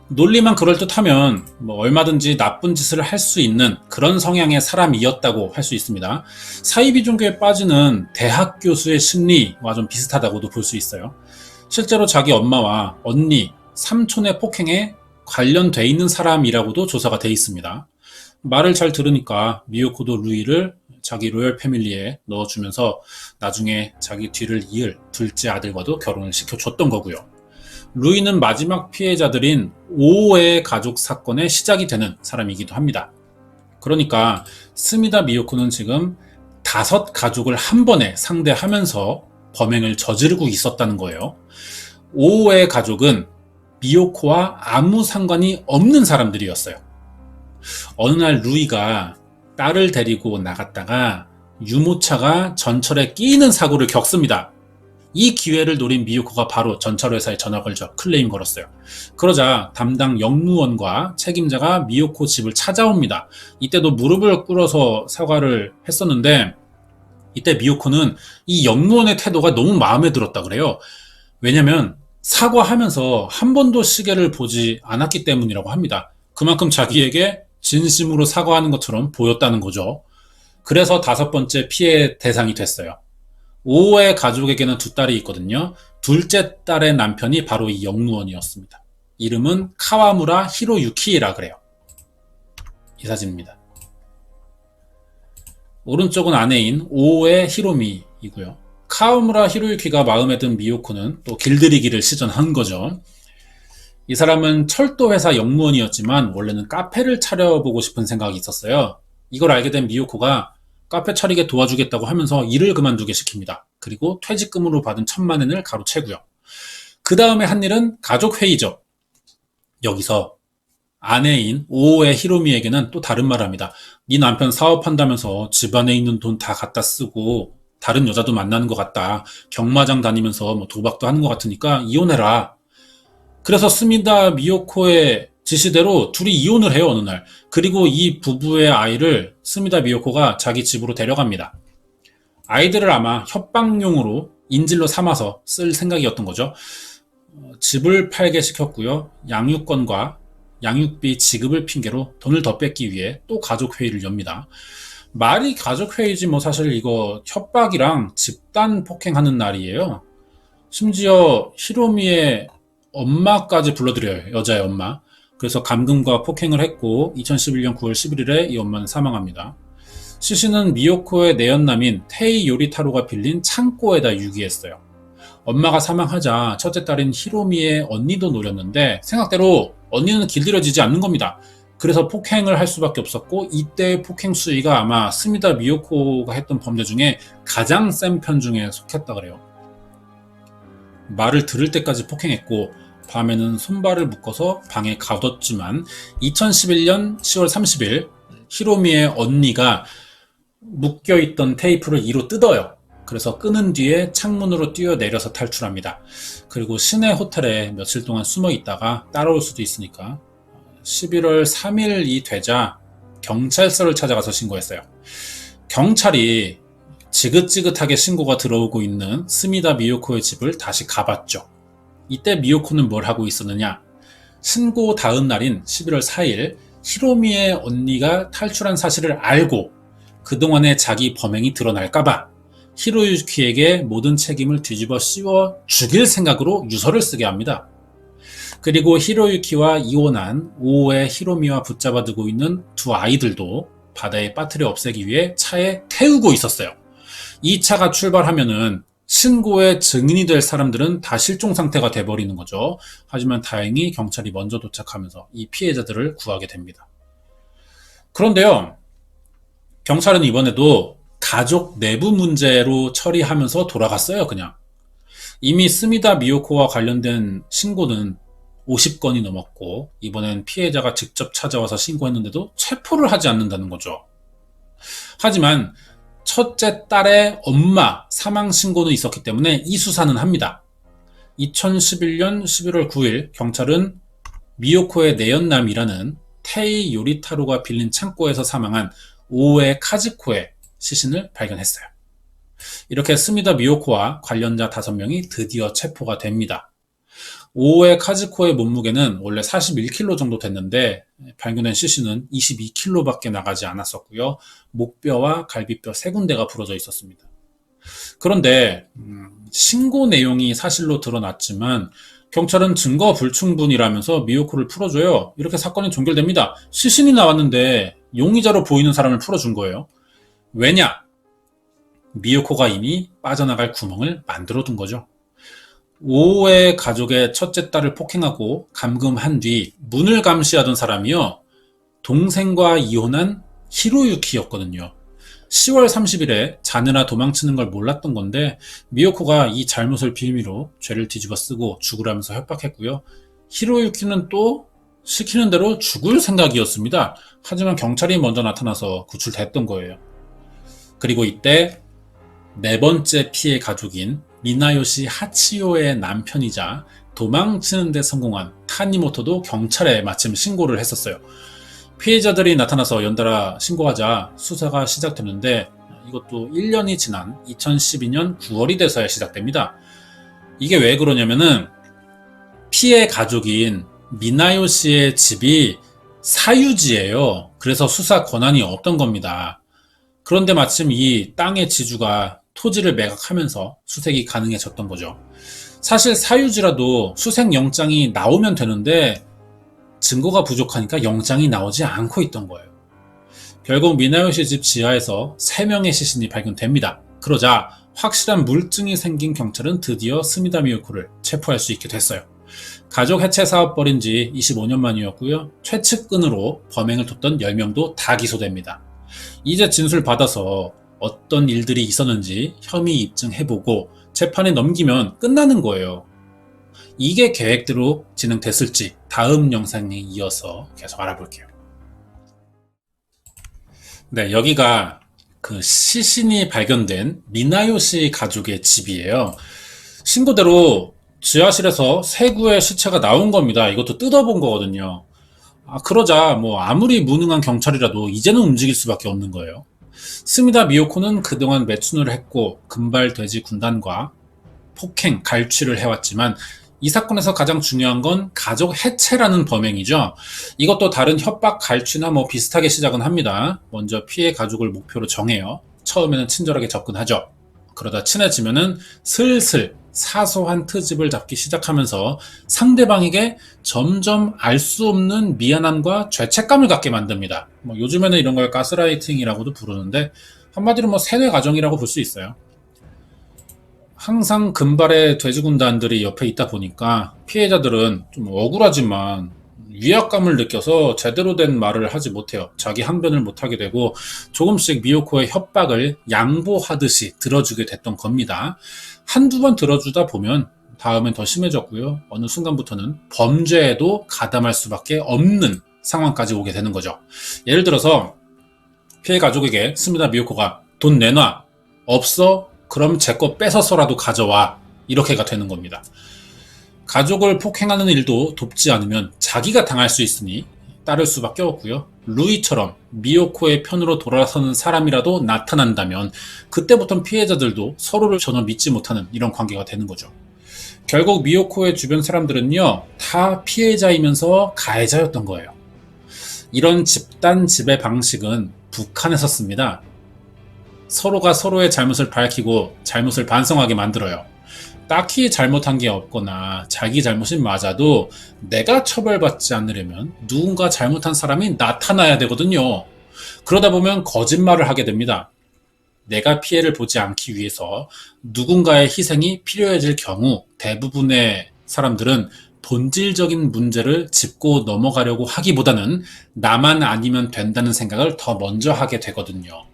논리만 그럴듯하면 얼마든지 나쁜 짓을 할 수 있는 그런 성향의 사람이었다고 할 수 있습니다. 사이비 종교에 빠지는 대학 교수의 심리와 좀 비슷하다고도 볼 수 있어요. 실제로 자기 엄마와 언니, 삼촌의 폭행에 관련돼 있는 사람이라고도 조사가 돼 있습니다. 말을 잘 들으니까 미요코도 루이를 자기 로열 패밀리에 넣어주면서 나중에 자기 뒤를 이을 둘째 아들과도 결혼을 시켜줬던 거고요. 루이는 마지막 피해자들인 5의 가족 사건의 시작이 되는 사람이기도 합니다. 그러니까 스미다 미요코는 지금 5 가족을 한 번에 상대하면서 범행을 저지르고 있었다는 거예요. 5의 가족은 미요코와 아무 상관이 없는 사람들이었어요. 어느 날 루이가 딸을 데리고 나갔다가 유모차가 전철에 끼이는 사고를 겪습니다. 이 기회를 노린 미요코가 바로 전철회사에 전화 걸죠. 클레임 걸었어요. 그러자 담당 영무원과 책임자가 미요코 집을 찾아옵니다. 이때도 무릎을 꿇어서 사과를 했었는데 이때 미요코는 이 영무원의 태도가 너무 마음에 들었다 그래요. 왜냐면 사과하면서 한 번도 시계를 보지 않았기 때문이라고 합니다. 그만큼 자기에게 진심으로 사과하는 것처럼 보였다는 거죠. 그래서 5번째 피해 대상이 됐어요. 5의 가족에게는 2딸이 있거든요. 둘째 딸의 남편이 바로 이 영무원이었습니다. 이름은 카와무라 히로유키라 그래요. 이 사진입니다. 오른쪽은 아내인 5의 히로미이고요. 카와무라 히로유키가 마음에 든 미요코는 또 길들이기를 시전한 거죠. 이 사람은 철도회사 영무원이었지만 원래는 카페를 차려보고 싶은 생각이 있었어요. 이걸 알게 된 미요코가 카페 차리게 도와주겠다고 하면서 일을 그만두게 시킵니다. 그리고 퇴직금으로 받은 1000만엔을 가로채고요. 그 다음에 한 일은 가족회의죠. 여기서 아내인 5의 히로미에게는 또 다른 말을 합니다. 네 남편 사업한다면서 집안에 있는 돈 다 갖다 쓰고 다른 여자도 만나는 것 같다. 경마장 다니면서 도박도 하는 것 같으니까 이혼해라. 그래서 스미다 미요코의 지시대로 둘이 이혼을 해요, 어느 날. 그리고 이 부부의 아이를 스미다 미요코가 자기 집으로 데려갑니다. 아이들을 아마 협박용으로 인질로 삼아서 쓸 생각이었던 거죠. 집을 팔게 시켰고요. 양육권과 양육비 지급을 핑계로 돈을 더 뺏기 위해 또 가족회의를 엽니다. 말이 가족회의지 사실 이거 협박이랑 집단 폭행하는 날이에요. 심지어 히로미의 엄마까지 불러들여요. 여자의 엄마. 그래서 감금과 폭행을 했고 2011년 9월 11일에 이 엄마는 사망합니다. 시신은 미요코의 내연남인 테이 요리타로가 빌린 창고에다 유기했어요. 엄마가 사망하자 첫째 딸인 히로미의 언니도 노렸는데 생각대로 언니는 길들여지지 않는 겁니다. 그래서 폭행을 할 수밖에 없었고 이때의 폭행 수위가 아마 스미다 미요코가 했던 범죄 중에 가장 센 편 중에 속했다 그래요. 말을 들을 때까지 폭행했고 밤에는 손발을 묶어서 방에 가뒀지만 2011년 10월 30일 히로미의 언니가 묶여있던 테이프를 이로 뜯어요. 그래서 끊은 뒤에 창문으로 뛰어내려서 탈출합니다. 그리고 시내 호텔에 며칠 동안 숨어 있다가 따라올 수도 있으니까 11월 3일이 되자 경찰서를 찾아가서 신고했어요. 경찰이 지긋지긋하게 신고가 들어오고 있는 스미다 미요코의 집을 다시 가봤죠. 이때 미요코는 뭘 하고 있었느냐? 신고 다음 날인 11월 4일 히로미의 언니가 탈출한 사실을 알고 그동안의 자기 범행이 드러날까봐 히로유키에게 모든 책임을 뒤집어 씌워 죽일 생각으로 유서를 쓰게 합니다. 그리고 히로유키와 이혼한 오오의 히로미와 붙잡아 두고 있는 두 아이들도 바다에 빠뜨려 없애기 위해 차에 태우고 있었어요. 이 차가 출발하면은 신고의 증인이 될 사람들은 다 실종 상태가 돼버리는 거죠. 하지만 다행히 경찰이 먼저 도착하면서 이 피해자들을 구하게 됩니다. 그런데요, 경찰은 이번에도 가족 내부 문제로 처리하면서 돌아갔어요, 그냥. 이미 스미다 미요코와 관련된 신고는 50건이 넘었고, 이번엔 피해자가 직접 찾아와서 신고했는데도 체포를 하지 않는다는 거죠. 하지만 첫째 딸의 엄마 사망 신고는 있었기 때문에 이 수사는 합니다. 2011년 11월 9일 경찰은 미요코의 내연남이라는 테이 요리타로가 빌린 창고에서 사망한 오오의 카즈코의 시신을 발견했어요. 이렇게 스미다 미요코와 관련자 5명이 드디어 체포가 됩니다. 오오의 카즈코의 몸무게는 원래 41kg 정도 됐는데 발견된 시신은 22kg밖에 나가지 않았었고요. 목뼈와 갈비뼈 3군데가 부러져 있었습니다. 그런데 신고 내용이 사실로 드러났지만 경찰은 증거 불충분이라면서 미요코를 풀어줘요. 이렇게 사건이 종결됩니다. 시신이 나왔는데 용의자로 보이는 사람을 풀어준 거예요. 왜냐? 미요코가 이미 빠져나갈 구멍을 만들어둔 거죠. 오오의 가족의 첫째 딸을 폭행하고 감금한 뒤 문을 감시하던 사람이요, 동생과 이혼한 히로유키였거든요. 10월 30일에 자느라 도망치는 걸 몰랐던 건데 미요코가 이 잘못을 빌미로 죄를 뒤집어 쓰고 죽으라면서 협박했고요. 히로유키는 또 시키는 대로 죽을 생각이었습니다. 하지만 경찰이 먼저 나타나서 구출됐던 거예요. 그리고 이때 4번째 피해 가족인 미나요시 하치요의 남편이자 도망치는 데 성공한 타니모토도 경찰에 마침 신고를 했었어요. 피해자들이 나타나서 연달아 신고하자 수사가 시작됐는데 이것도 1년이 지난 2012년 9월이 돼서야 시작됩니다. 이게 왜 그러냐면은 피해 가족인 미나요시의 집이 사유지예요. 그래서 수사 권한이 없던 겁니다. 그런데 마침 이 땅의 지주가 토지를 매각하면서 수색이 가능해졌던 거죠. 사실 사유지라도 수색영장이 나오면 되는데 증거가 부족하니까 영장이 나오지 않고 있던 거예요. 결국 미나요시 집 지하에서 3명의 시신이 발견됩니다. 그러자 확실한 물증이 생긴 경찰은 드디어 스미다 미요코를 체포할 수 있게 됐어요. 가족 해체 사업 벌인 지 25년 만이었고요. 최측근으로 범행을 돕던 10명도 다 기소됩니다. 이제 진술 받아서 어떤 일들이 있었는지 혐의 입증해보고 재판에 넘기면 끝나는 거예요. 이게 계획대로 진행됐을지 다음 영상에 이어서 계속 알아볼게요. 네, 여기가 그 시신이 발견된 미나요시 가족의 집이에요. 신고대로 지하실에서 세 구의 시체가 나온 겁니다. 이것도 뜯어본 거거든요. 그러자 뭐 아무리 무능한 경찰이라도 이제는 움직일 수밖에 없는 거예요. 스미다 미요코는 그동안 매춘을 했고 금발 돼지 군단과 폭행, 갈취를 해왔지만 이 사건에서 가장 중요한 건 가족 해체라는 범행이죠. 이것도 다른 협박, 갈취나 뭐 비슷하게 시작은 합니다. 먼저 피해 가족을 목표로 정해요. 처음에는 친절하게 접근하죠. 그러다 친해지면은 슬슬 사소한 트집을 잡기 시작하면서 상대방에게 점점 알 수 없는 미안함과 죄책감을 갖게 만듭니다. 뭐 요즘에는 이런 걸 가스라이팅이라고도 부르는데 한마디로 뭐 세뇌 과정이라고 볼 수 있어요. 항상 금발의 돼지 군단들이 옆에 있다 보니까 피해자들은 좀 억울하지만 위압감을 느껴서 제대로 된 말을 하지 못해요. 자기 항변을 못하게 되고 조금씩 미요코의 협박을 양보하듯이 들어주게 됐던 겁니다. 한두 번 들어주다 보면 다음엔 더 심해졌고요. 어느 순간부터는 범죄에도 가담할 수밖에 없는 상황까지 오게 되는 거죠. 예를 들어서 피해 가족에게 스미다 미요코가 돈 내놔, 없어? 그럼 제 거 뺏어서라도 가져와, 이렇게가 되는 겁니다. 가족을 폭행하는 일도 돕지 않으면 자기가 당할 수 있으니 따를 수밖에 없고요. 루이처럼 미요코의 편으로 돌아서는 사람이라도 나타난다면 그때부터 피해자들도 서로를 전혀 믿지 못하는 이런 관계가 되는 거죠. 결국 미요코의 주변 사람들은요, 다 피해자이면서 가해자였던 거예요. 이런 집단 지배 방식은 북한에서 씁니다. 서로가 서로의 잘못을 밝히고 잘못을 반성하게 만들어요. 딱히 잘못한 게 없거나 자기 잘못이 맞아도 내가 처벌받지 않으려면 누군가 잘못한 사람이 나타나야 되거든요. 그러다 보면 거짓말을 하게 됩니다. 내가 피해를 보지 않기 위해서 누군가의 희생이 필요해질 경우 대부분의 사람들은 본질적인 문제를 짚고 넘어가려고 하기보다는 나만 아니면 된다는 생각을 더 먼저 하게 되거든요.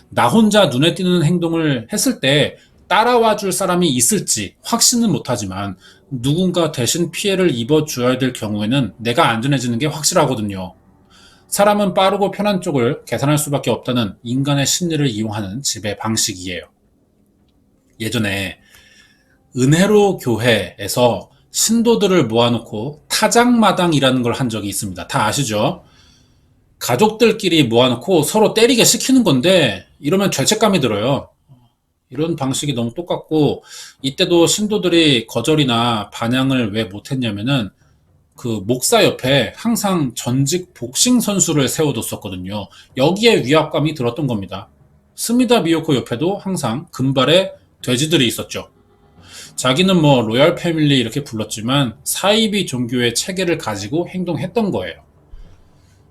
나 혼자 눈에 띄는 행동을 했을 때 따라와 줄 사람이 있을지 확신은 못하지만 누군가 대신 피해를 입어줘야 될 경우에는 내가 안전해지는 게 확실하거든요. 사람은 빠르고 편한 쪽을 계산할 수밖에 없다는 인간의 심리를 이용하는 지배 방식이에요. 예전에 은혜로 교회에서 신도들을 모아놓고 타작마당이라는 걸 한 적이 있습니다. 다 아시죠? 가족들끼리 모아놓고 서로 때리게 시키는 건데 이러면 죄책감이 들어요. 이런 방식이 너무 똑같고 이때도 신도들이 거절이나 반항을 왜 못했냐면은 그 목사 옆에 항상 전직 복싱 선수를 세워뒀었거든요. 여기에 위압감이 들었던 겁니다. 스미다 미요코 옆에도 항상 금발의 돼지들이 있었죠. 자기는 뭐 로얄 패밀리 이렇게 불렀지만 사이비 종교의 체계를 가지고 행동했던 거예요.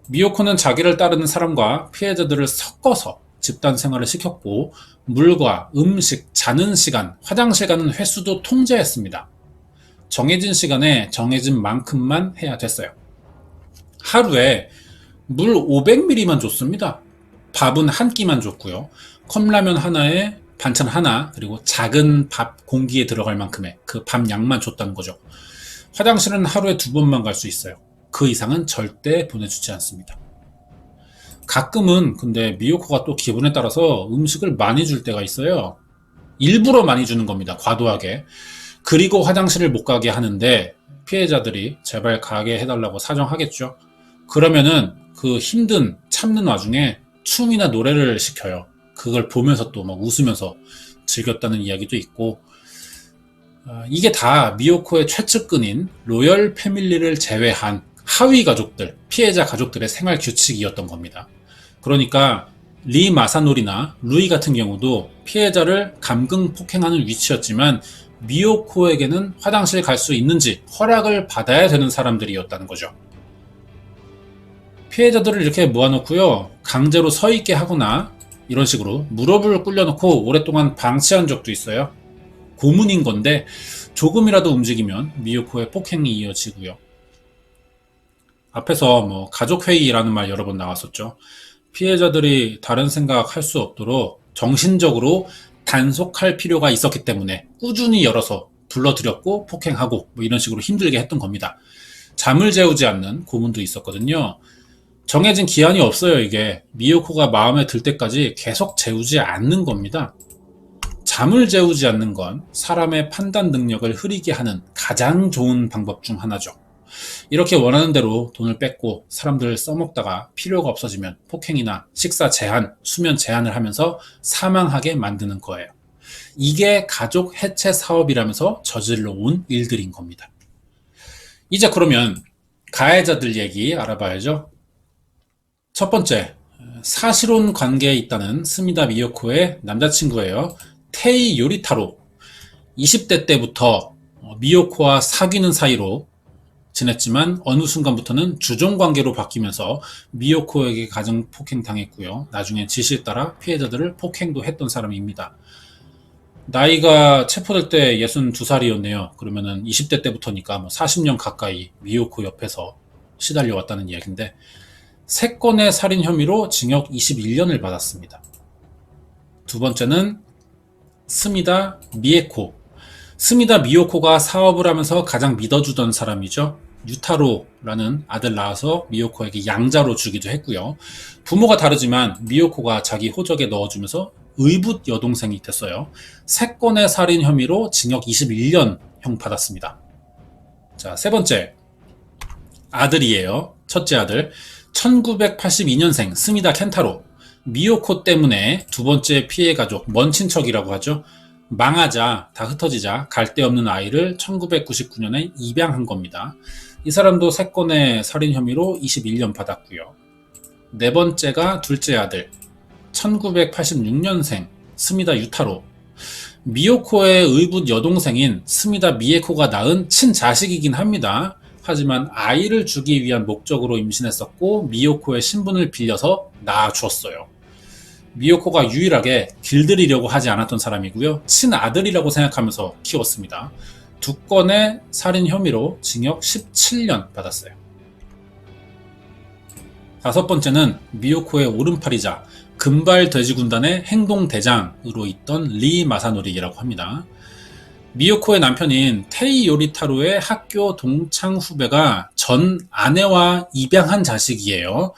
미요코는 자기를 따르는 사람과 피해자들을 섞어서 집단 생활을 시켰고 물과 음식, 자는 시간, 화장실 가는 횟수도 통제했습니다. 정해진 시간에 정해진 만큼만 해야 됐어요. 하루에 물 500ml만 줬습니다. 밥은 한 끼만 줬고요. 컵라면 하나에 반찬 하나, 그리고 작은 밥 공기에 들어갈 만큼의 그 밥 양만 줬다는 거죠. 화장실은 하루에 2번만 갈 수 있어요. 그 이상은 절대 보내주지 않습니다. 가끔은 근데 미요코가 또 기분에 따라서 음식을 많이 줄 때가 있어요. 일부러 많이 주는 겁니다. 과도하게. 그리고 화장실을 못 가게 하는데 피해자들이 제발 가게 해달라고 사정하겠죠. 그러면은 그 힘든 참는 와중에 춤이나 노래를 시켜요. 그걸 보면서 또 막 웃으면서 즐겼다는 이야기도 있고, 이게 다 미요코의 최측근인 로열 패밀리를 제외한 하위 가족들, 피해자 가족들의 생활 규칙이었던 겁니다. 그러니까 리 마사노리나 루이 같은 경우도 피해자를 감금 폭행하는 위치였지만 미요코에게는 화장실 갈 수 있는지 허락을 받아야 되는 사람들이었다는 거죠. 피해자들을 이렇게 모아놓고요, 강제로 서 있게 하거나 이런 식으로 무릎을 꿇려놓고 오랫동안 방치한 적도 있어요. 고문인 건데 조금이라도 움직이면 미요코의 폭행이 이어지고요. 앞에서 뭐 가족회의라는 말 여러 번 나왔었죠. 피해자들이 다른 생각 할 수 없도록 정신적으로 단속할 필요가 있었기 때문에 꾸준히 열어서 불러들였고 폭행하고 뭐 이런 식으로 힘들게 했던 겁니다. 잠을 재우지 않는 고문도 있었거든요. 정해진 기한이 없어요. 이게 미요코가 마음에 들 때까지 계속 재우지 않는 겁니다. 잠을 재우지 않는 건 사람의 판단 능력을 흐리게 하는 가장 좋은 방법 중 하나죠. 이렇게 원하는 대로 돈을 뺏고 사람들을 써먹다가 필요가 없어지면 폭행이나 식사 제한, 수면 제한을 하면서 사망하게 만드는 거예요. 이게 가족 해체 사업이라면서 저질러 온 일들인 겁니다. 이제 그러면 가해자들 얘기 알아봐야죠. 첫 번째, 사실혼 관계에 있다는 스미다 미요코의 남자친구예요. 테이 요리타로. 20대 때부터 미요코와 사귀는 사이로 지냈지만 어느 순간부터는 주종관계로 바뀌면서 미요코에게 가정폭행 당했고요. 나중에 지시에 따라 피해자들을 폭행도 했던 사람입니다. 나이가 체포될 때 62살이었네요. 그러면은 20대 때부터니까 뭐 40년 가까이 미요코 옆에서 시달려 왔다는 이야기인데 3건의 살인 혐의로 징역 21년을 받았습니다. 두 번째는 스미다 미에코. 스미다 미요코가 사업을 하면서 가장 믿어주던 사람이죠. 유타로라는 아들 낳아서 미요코에게 양자로 주기도 했고요. 부모가 다르지만 미요코가 자기 호적에 넣어주면서 의붓 여동생이 됐어요. 3건의 살인 혐의로 징역 21년형 받았습니다. 자, 세 번째 아들이에요. 첫째 아들 1982년생 스미다 켄타로. 미요코 때문에 두 번째 피해 가족, 먼 친척이라고 하죠. 망하자, 다 흩어지자 갈 데 없는 아이를 1999년에 입양한 겁니다. 이 사람도 3건의 살인 혐의로 21년 받았고요. 네 번째가 둘째 아들 1986년생 스미다 유타로. 미요코의 의붓 여동생인 스미다 미에코가 낳은 친자식이긴 합니다. 하지만 아이를 주기 위한 목적으로 임신했었고 미요코의 신분을 빌려서 낳아주었어요. 미요코가 유일하게 길들이려고 하지 않았던 사람이고요. 친아들이라고 생각하면서 키웠습니다. 2건의 살인 혐의로 징역 17년 받았어요. 5번째는 미요코의 오른팔이자 금발 돼지군단의 행동대장으로 있던 리 마사노리라고 합니다. 미요코의 남편인 테이 요리타로의 학교 동창 후배가 전 아내와 입양한 자식이에요.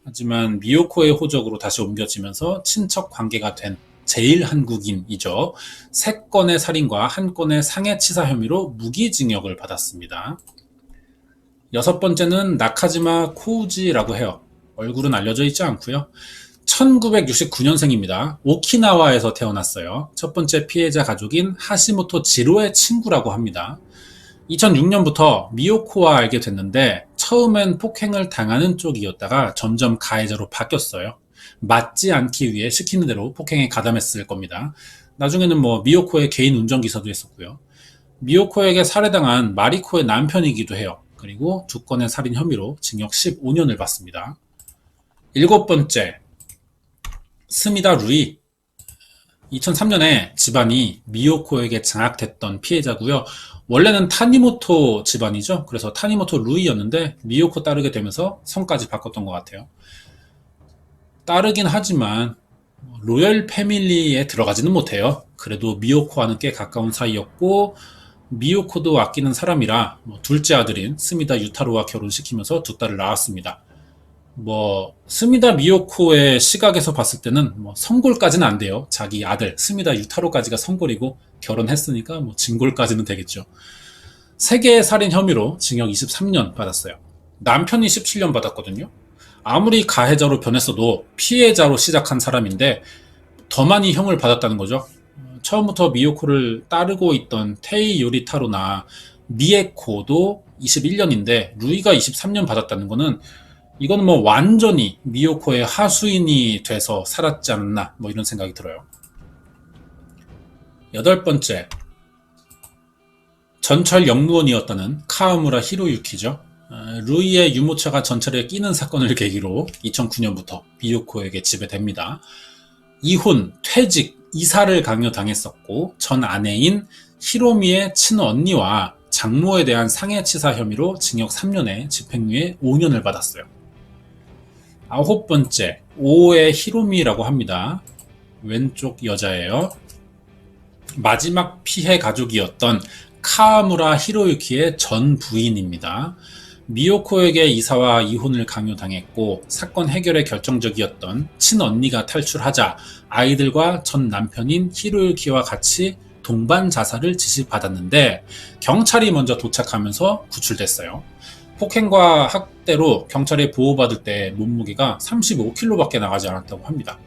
하지만 미요코의 호적으로 다시 옮겨지면서 친척 관계가 된 제일 한국인이죠. 3건의 살인과 1건의 상해치사 혐의로 무기징역을 받았습니다. 6번째는 나카지마 코우지라고 해요. 얼굴은 알려져 있지 않고요. 1969년생입니다. 오키나와에서 태어났어요. 첫 번째 피해자 가족인 하시모토 지로의 친구라고 합니다. 2006년부터 미요코와 알게 됐는데 처음엔 폭행을 당하는 쪽이었다가 점점 가해자로 바뀌었어요. 맞지 않기 위해 시키는 대로 폭행에 가담했을 겁니다. 나중에는 미요코의 개인 운전기사도 했었고요. 미요코에게 살해당한 마리코의 남편이기도 해요. 그리고 2건의 살인 혐의로 징역 15년을 받습니다. 7번째, 스미다 루이. 2003년에 집안이 미요코에게 장악됐던 피해자고요. 원래는 타니모토 집안이죠. 그래서 타니모토 루이였는데 미요코 따르게 되면서 성까지 바꿨던 것 같아요. 따르긴 하지만 로열 패밀리에 들어가지는 못해요. 그래도 미요코와는 꽤 가까운 사이였고 미요코도 아끼는 사람이라 둘째 아들인 스미다 유타로와 결혼시키면서 2딸을 낳았습니다. 스미다 미요코의 시각에서 봤을 때는 성골까지는 안 돼요. 자기 아들 스미다 유타로까지가 성골이고 결혼했으니까 진골까지는 되겠죠. 3개의 살인 혐의로 징역 23년 받았어요. 남편이 17년 받았거든요. 아무리 가해자로 변했어도 피해자로 시작한 사람인데 더 많이 형을 받았다는 거죠. 처음부터 미요코를 따르고 있던 테이 요리타로나 미에코도 21년인데 루이가 23년 받았다는 거는 이건 완전히 미요코의 하수인이 돼서 살았지 않나 이런 생각이 들어요. 8번째, 전철 역무원이었다는 카와무라 히로유키죠. 루이의 유모차가 전철에 끼는 사건을 계기로 2009년부터 미요코에게 지배됩니다. 이혼, 퇴직, 이사를 강요당했었고 전 아내인 히로미의 친언니와 장모에 대한 상해치사 혐의로 징역 3년에 집행유예 5년을 받았어요. 9번째, 오의 히로미라고 합니다. 왼쪽 여자예요. 마지막 피해 가족이었던 카와무라 히로유키의 전 부인입니다. 미요코에게 이사와 이혼을 강요당했고 사건 해결에 결정적이었던 친언니가 탈출하자 아이들과 전 남편인 히로유키와 같이 동반 자살을 지시받았는데 경찰이 먼저 도착하면서 구출됐어요. 폭행과 학대로 경찰에 보호받을 때 몸무게가 35kg밖에 나가지 않았다고 합니다.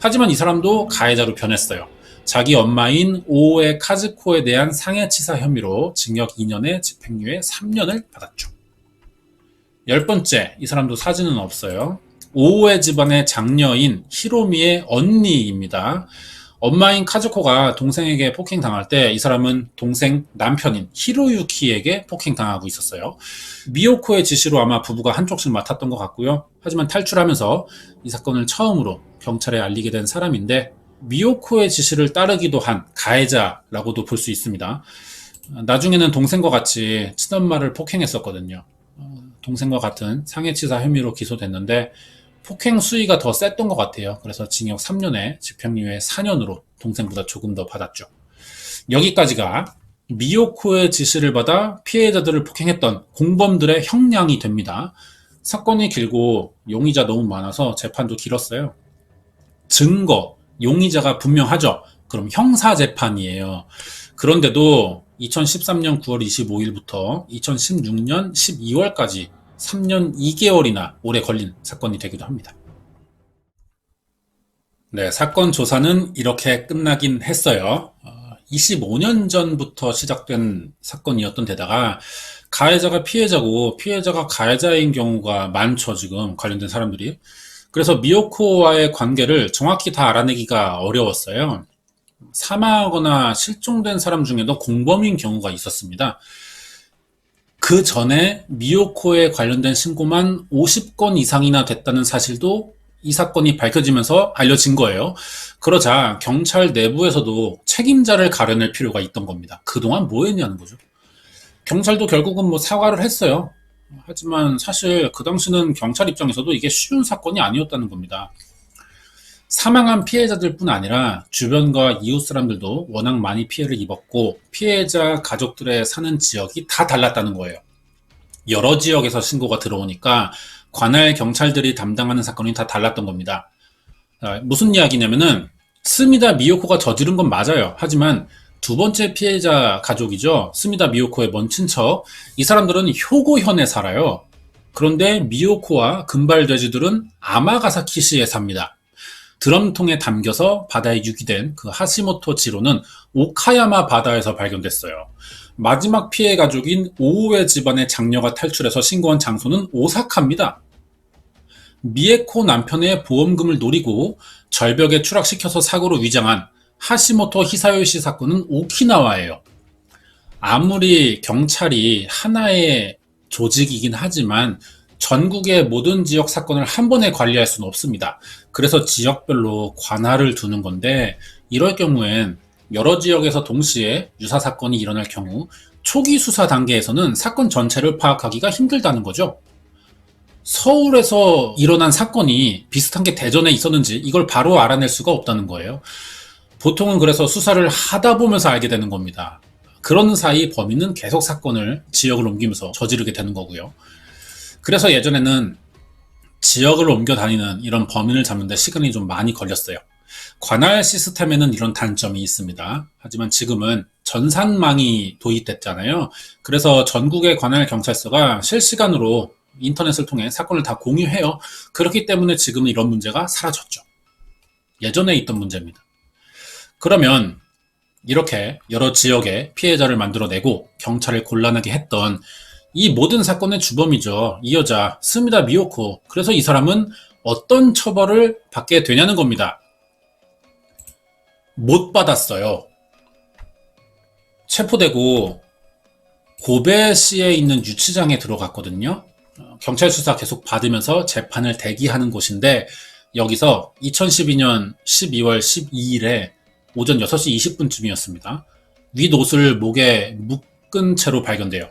하지만 이 사람도 가해자로 변했어요. 자기 엄마인 오오의 카즈코에 대한 상해치사 혐의로 징역 2년에 집행유예 3년을 받았죠. 10번째, 이 사람도 사진은 없어요. 오오의 집안의 장녀인 히로미의 언니입니다. 엄마인 카즈코가 동생에게 폭행당할 때 이 사람은 동생 남편인 히로유키에게 폭행당하고 있었어요. 미요코의 지시로 아마 부부가 한쪽씩 맡았던 것 같고요. 하지만 탈출하면서 이 사건을 처음으로 경찰에 알리게 된 사람인데 미요코의 지시를 따르기도 한 가해자라고도 볼 수 있습니다. 나중에는 동생과 같이 친엄마를 폭행했었거든요. 동생과 같은 상해치사 혐의로 기소됐는데 폭행 수위가 더 셌던 것 같아요. 그래서 징역 3년에 집행유예 4년으로 동생보다 조금 더 받았죠. 여기까지가 미요코의 지시를 받아 피해자들을 폭행했던 공범들의 형량이 됩니다. 사건이 길고 용의자 너무 많아서 재판도 길었어요. 증거, 용의자가 분명하죠. 그럼 형사재판이에요. 그런데도 2013년 9월 25일부터 2016년 12월까지 3년 2개월이나 오래 걸린 사건이 되기도 합니다. 네, 사건 조사는 이렇게 끝나긴 했어요. 25년 전부터 시작된 사건이었던 데다가 가해자가 피해자고 피해자가 가해자인 경우가 많죠, 지금 관련된 사람들이. 그래서 미요코와의 관계를 정확히 다 알아내기가 어려웠어요. 사망하거나 실종된 사람 중에도 공범인 경우가 있었습니다. 그 전에 미요코에 관련된 신고만 50건 이상이나 됐다는 사실도 이 사건이 밝혀지면서 알려진 거예요. 그러자 경찰 내부에서도 책임자를 가려낼 필요가 있던 겁니다. 그동안 뭐 했냐는 거죠. 경찰도 결국은 뭐 사과를 했어요. 하지만 사실 그 당시는 경찰 입장에서도 이게 쉬운 사건이 아니었다는 겁니다. 사망한 피해자들뿐 아니라 주변과 이웃 사람들도 워낙 많이 피해를 입었고 피해자 가족들의 사는 지역이 다 달랐다는 거예요. 여러 지역에서 신고가 들어오니까 관할 경찰들이 담당하는 사건이 다 달랐던 겁니다. 무슨 이야기냐면은 스미다 미요코가 저지른 건 맞아요. 하지만 두 번째 피해자 가족이죠. 스미다 미요코의 먼 친척. 이 사람들은 효고현에 살아요. 그런데 미요코와 금발 돼지들은 아마가사키시에 삽니다. 드럼통에 담겨서 바다에 유기된 그 하시모토 지로는 오카야마 바다에서 발견됐어요. 마지막 피해 가족인 오우에 집안의 장녀가 탈출해서 신고한 장소는 오사카입니다. 미에코 남편의 보험금을 노리고 절벽에 추락시켜서 사고로 위장한 하시모토 히사요시 사건은 오키나와예요. 아무리 경찰이 하나의 조직이긴 하지만 전국의 모든 지역 사건을 한 번에 관리할 수는 없습니다. 그래서 지역별로 관할을 두는 건데 이럴 경우엔 여러 지역에서 동시에 유사 사건이 일어날 경우 초기 수사 단계에서는 사건 전체를 파악하기가 힘들다는 거죠. 서울에서 일어난 사건이 비슷한 게 대전에 있었는지 이걸 바로 알아낼 수가 없다는 거예요. 보통은 그래서 수사를 하다 보면서 알게 되는 겁니다. 그런 사이 범인은 계속 사건을 지역을 옮기면서 저지르게 되는 거고요. 그래서 예전에는 지역을 옮겨 다니는 이런 범인을 잡는 데 시간이 좀 많이 걸렸어요. 관할 시스템에는 이런 단점이 있습니다. 하지만 지금은 전산망이 도입됐잖아요. 그래서 전국의 관할 경찰서가 실시간으로 인터넷을 통해 사건을 다 공유해요. 그렇기 때문에 지금은 이런 문제가 사라졌죠. 예전에 있던 문제입니다. 그러면 이렇게 여러 지역의 피해자를 만들어내고 경찰을 곤란하게 했던 이 모든 사건의 주범이죠. 이 여자 스미다 미요코. 그래서 이 사람은 어떤 처벌을 받게 되냐는 겁니다. 못 받았어요. 체포되고 고베시에 있는 유치장에 들어갔거든요. 경찰 수사 계속 받으면서 재판을 대기하는 곳인데 여기서 2012년 12월 12일에 오전 6시 20분쯤이었습니다. 윗옷을 목에 묶은 채로 발견돼요.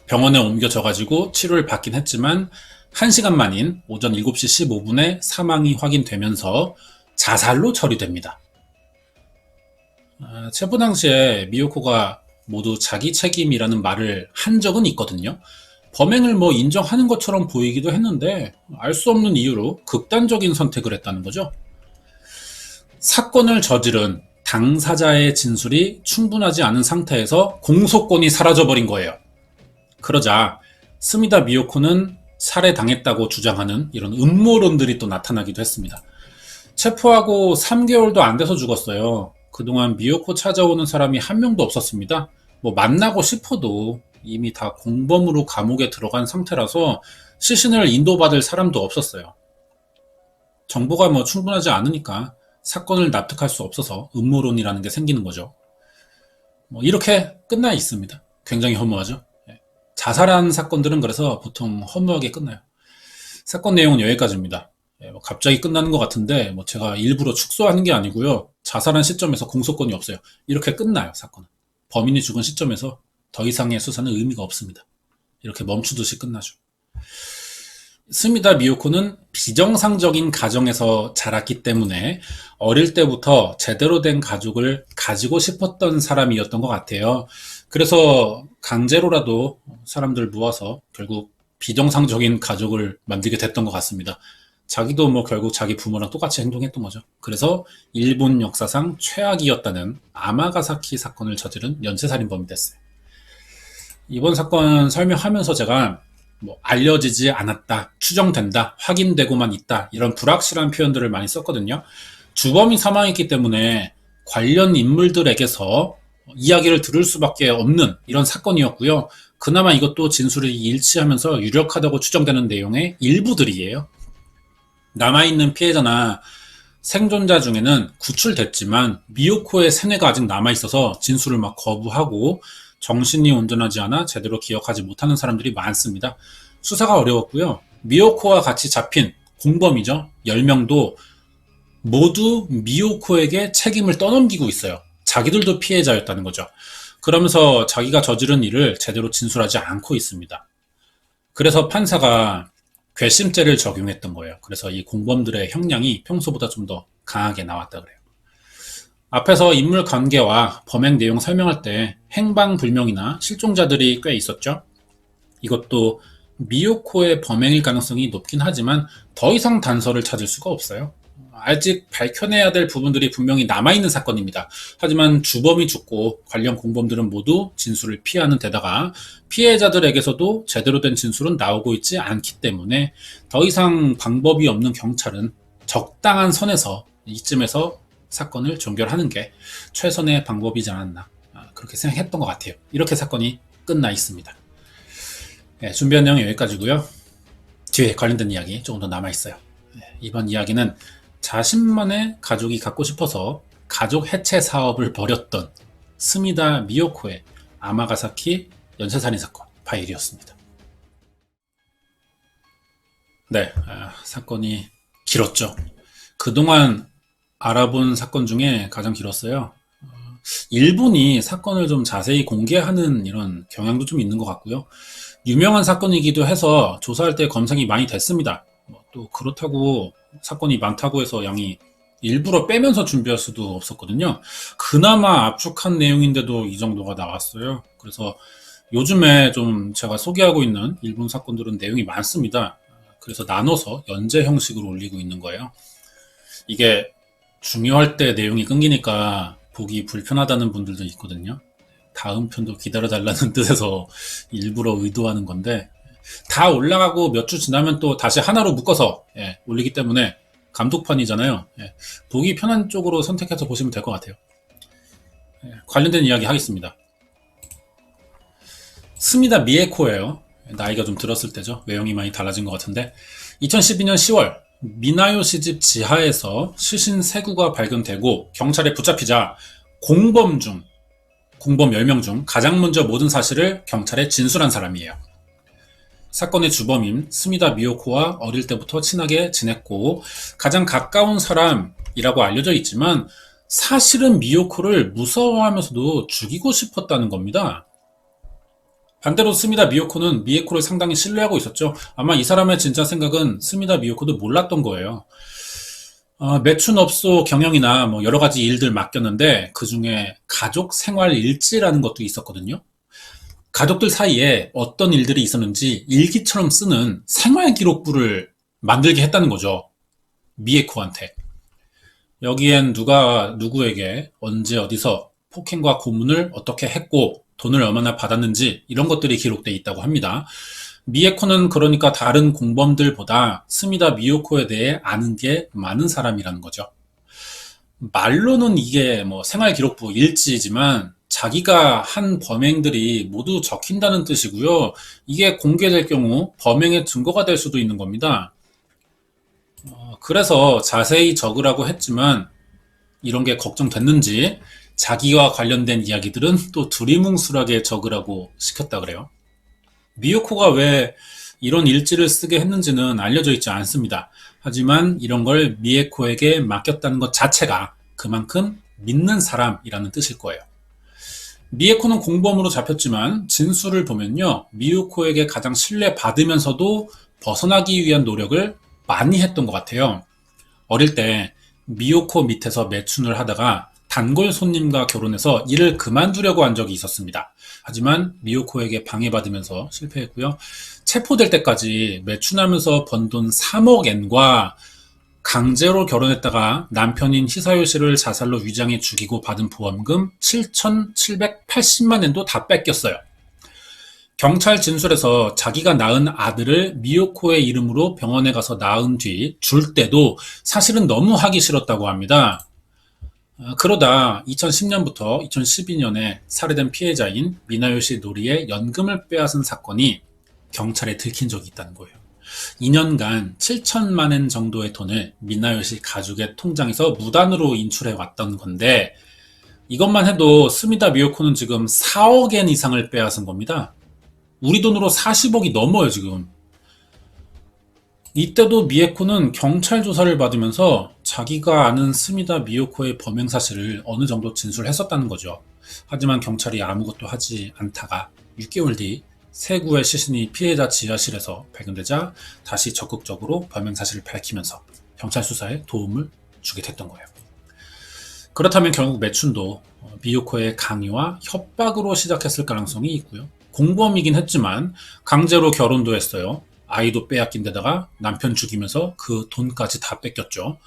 병원에 옮겨져가지고 치료를 받긴 했지만 1시간 만인 오전 7시 15분에 사망이 확인되면서 자살로 처리됩니다. 체포 당시에 미요코가 모두 자기 책임이라는 말을 한 적은 있거든요. 범행을 뭐 인정하는 것처럼 보이기도 했는데 알 수 없는 이유로 극단적인 선택을 했다는 거죠. 사건을 저지른 당사자의 진술이 충분하지 않은 상태에서 공소권이 사라져버린 거예요. 그러자 스미다 미요코는 살해당했다고 주장하는 이런 음모론들이 또 나타나기도 했습니다. 체포하고 3개월도 안 돼서 죽었어요. 그동안 미요코 찾아오는 사람이 한 명도 없었습니다. 뭐 만나고 싶어도 이미 다 공범으로 감옥에 들어간 상태라서 시신을 인도받을 사람도 없었어요. 정보가 뭐 충분하지 않으니까 사건을 납득할 수 없어서 음모론이라는 게 생기는 거죠. 뭐 이렇게 끝나 있습니다. 굉장히 허무하죠. 자살한 사건들은 그래서 보통 허무하게 끝나요. 사건 내용은 여기까지입니다. 뭐 갑자기 끝나는 것 같은데 뭐 제가 일부러 축소하는 게 아니고요. 자살한 시점에서 공소권이 없어요. 이렇게 끝나요, 사건은. 범인이 죽은 시점에서 더 이상의 수사는 의미가 없습니다. 이렇게 멈추듯이 끝나죠. 스미다 미요코는 비정상적인 가정에서 자랐기 때문에 어릴 때부터 제대로 된 가족을 가지고 싶었던 사람이었던 것 같아요. 그래서 강제로라도 사람들 모아서 결국 비정상적인 가족을 만들게 됐던 것 같습니다. 자기도 뭐 결국 자기 부모랑 똑같이 행동했던 거죠. 그래서 일본 역사상 최악이었다는 아마가사키 사건을 저지른 연쇄살인범이 됐어요. 이번 사건 설명하면서 제가 뭐 알려지지 않았다, 추정된다, 확인되고만 있다 이런 불확실한 표현들을 많이 썼거든요. 주범이 사망했기 때문에 관련 인물들에게서 이야기를 들을 수밖에 없는 이런 사건이었고요. 그나마 이것도 진술이 일치하면서 유력하다고 추정되는 내용의 일부들이에요. 남아있는 피해자나 생존자 중에는 구출됐지만 미요코의 세뇌가 아직 남아있어서 진술을 막 거부하고 정신이 온전하지 않아 제대로 기억하지 못하는 사람들이 많습니다. 수사가 어려웠고요. 미요코와 같이 잡힌 공범이죠. 10명도 모두 미요코에게 책임을 떠넘기고 있어요. 자기들도 피해자였다는 거죠. 그러면서 자기가 저지른 일을 제대로 진술하지 않고 있습니다. 그래서 판사가 괘씸죄를 적용했던 거예요. 그래서 이 공범들의 형량이 평소보다 좀 더 강하게 나왔다 그래요. 앞에서 인물 관계와 범행 내용 설명할 때 행방불명이나 실종자들이 꽤 있었죠. 이것도 미요코의 범행일 가능성이 높긴 하지만 더 이상 단서를 찾을 수가 없어요. 아직 밝혀내야 될 부분들이 분명히 남아있는 사건입니다. 하지만 주범이 죽고 관련 공범들은 모두 진술을 피하는 데다가 피해자들에게서도 제대로 된 진술은 나오고 있지 않기 때문에 더 이상 방법이 없는 경찰은 적당한 선에서 이쯤에서 사건을 종결하는 게 최선의 방법이지 않았나 그렇게 생각했던 것 같아요. 이렇게 사건이 끝나 있습니다. 네, 준비한 내용은 여기까지고요. 뒤에 관련된 이야기 조금 더 남아있어요. 이번 이야기는 자신만의 가족이 갖고 싶어서 가족 해체 사업을 벌였던 스미다 미요코의 아마가사키 연쇄살인 사건 파일이었습니다. 네, 사건이 길었죠. 그동안 알아본 사건 중에 가장 길었어요. 일본이 사건을 좀 자세히 공개하는 이런 경향도 좀 있는 것 같고요. 유명한 사건이기도 해서 조사할 때 검색이 많이 됐습니다. 또 그렇다고 사건이 많다고 해서 양이 일부러 빼면서 준비할 수도 없었거든요. 그나마 압축한 내용인데도 이 정도가 나왔어요. 그래서 요즘에 좀 제가 소개하고 있는 일본 사건들은 내용이 많습니다. 그래서 나눠서 연재 형식으로 올리고 있는 거예요. 이게 중요할 때 내용이 끊기니까 보기 불편하다는 분들도 있거든요. 다음 편도 기다려달라는 뜻에서 일부러 의도하는 건데 다 올라가고 몇 주 지나면 또 다시 하나로 묶어서 올리기 때문에 감독판이잖아요. 보기 편한 쪽으로 선택해서 보시면 될 것 같아요. 관련된 이야기 하겠습니다. 스미다 미에코예요. 나이가 좀 들었을 때죠. 외형이 많이 달라진 것 같은데 2012년 10월 미나요시 집 지하에서 시신 3구가 발견되고 경찰에 붙잡히자 공범 10명 중 가장 먼저 모든 사실을 경찰에 진술한 사람이에요. 사건의 주범인 스미다 미요코와 어릴 때부터 친하게 지냈고 가장 가까운 사람이라고 알려져 있지만 사실은 미요코를 무서워하면서도 죽이고 싶었다는 겁니다. 반대로 스미다 미요코는 미에코를 상당히 신뢰하고 있었죠. 아마 이 사람의 진짜 생각은 스미다 미요코도 몰랐던 거예요. 매춘업소 경영이나 뭐 여러 가지 일들 맡겼는데 그 중에 가족 생활 일지라는 것도 있었거든요. 가족들 사이에 어떤 일들이 있었는지 일기처럼 쓰는 생활 기록부를 만들게 했다는 거죠. 미에코한테. 여기엔 누가 누구에게 언제 어디서 폭행과 고문을 어떻게 했고 돈을 얼마나 받았는지 이런 것들이 기록되어 있다고 합니다. 미에코는 그러니까 다른 공범들보다 스미다 미요코에 대해 아는 게 많은 사람이라는 거죠. 말로는 이게 뭐 생활 기록부 일지지만 자기가 한 범행들이 모두 적힌다는 뜻이고요. 이게 공개될 경우 범행의 증거가 될 수도 있는 겁니다. 그래서 자세히 적으라고 했지만 이런 게 걱정됐는지 자기와 관련된 이야기들은 또 두리뭉술하게 적으라고 시켰다 그래요. 미요코가 왜 이런 일지를 쓰게 했는지는 알려져 있지 않습니다. 하지만 이런 걸 미에코에게 맡겼다는 것 자체가 그만큼 믿는 사람이라는 뜻일 거예요. 미에코는 공범으로 잡혔지만 진술을 보면요. 미요코에게 가장 신뢰받으면서도 벗어나기 위한 노력을 많이 했던 것 같아요. 어릴 때 미요코 밑에서 매춘을 하다가 단골 손님과 결혼해서 일을 그만두려고 한 적이 있었습니다. 하지만 미요코에게 방해받으면서 실패했고요. 체포될 때까지 매춘하면서 번 돈 3억 엔과 강제로 결혼했다가 남편인 히사요 씨를 자살로 위장해 죽이고 받은 보험금 7,780만 엔도 다 뺏겼어요. 경찰 진술에서 자기가 낳은 아들을 미요코의 이름으로 병원에 가서 낳은 뒤 줄 때도 사실은 너무 하기 싫었다고 합니다. 그러다 2010년부터 2012년에 살해된 피해자인 미나요시 노리의 연금을 빼앗은 사건이 경찰에 들킨 적이 있다는 거예요. 2년간 7천만 엔 정도의 돈을 미나요시 가족의 통장에서 무단으로 인출해 왔던 건데, 이것만 해도 스미다 미요코는 지금 4억 엔 이상을 빼앗은 겁니다. 우리 돈으로 40억이 넘어요, 지금. 이때도 미에코는 경찰 조사를 받으면서 자기가 아는 스미다 미요코의 범행 사실을 어느 정도 진술했었다는 거죠. 하지만 경찰이 아무것도 하지 않다가 6개월 뒤 세구의 시신이 피해자 지하실에서 발견되자 다시 적극적으로 범행 사실을 밝히면서 경찰 수사에 도움을 주게 됐던 거예요. 그렇다면 결국 매춘도 미요코의 강요와 협박으로 시작했을 가능성이 있고요. 공범이긴 했지만 강제로 결혼도 했어요. 아이도 빼앗긴 데다가 남편 죽이면서 그 돈까지 다 뺏겼죠.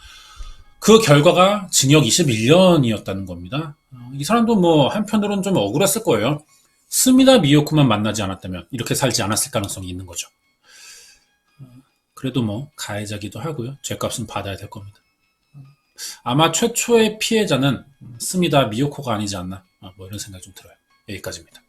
그 결과가 징역 21년이었다는 겁니다. 이 사람도 뭐 한편으로는 좀 억울했을 거예요. 스미다 미요코만 만나지 않았다면 이렇게 살지 않았을 가능성이 있는 거죠. 그래도 뭐 가해자기도 하고요. 죗값은 받아야 될 겁니다. 아마 최초의 피해자는 스미다 미요코가 아니지 않나, 뭐 이런 생각이 좀 들어요. 여기까지입니다.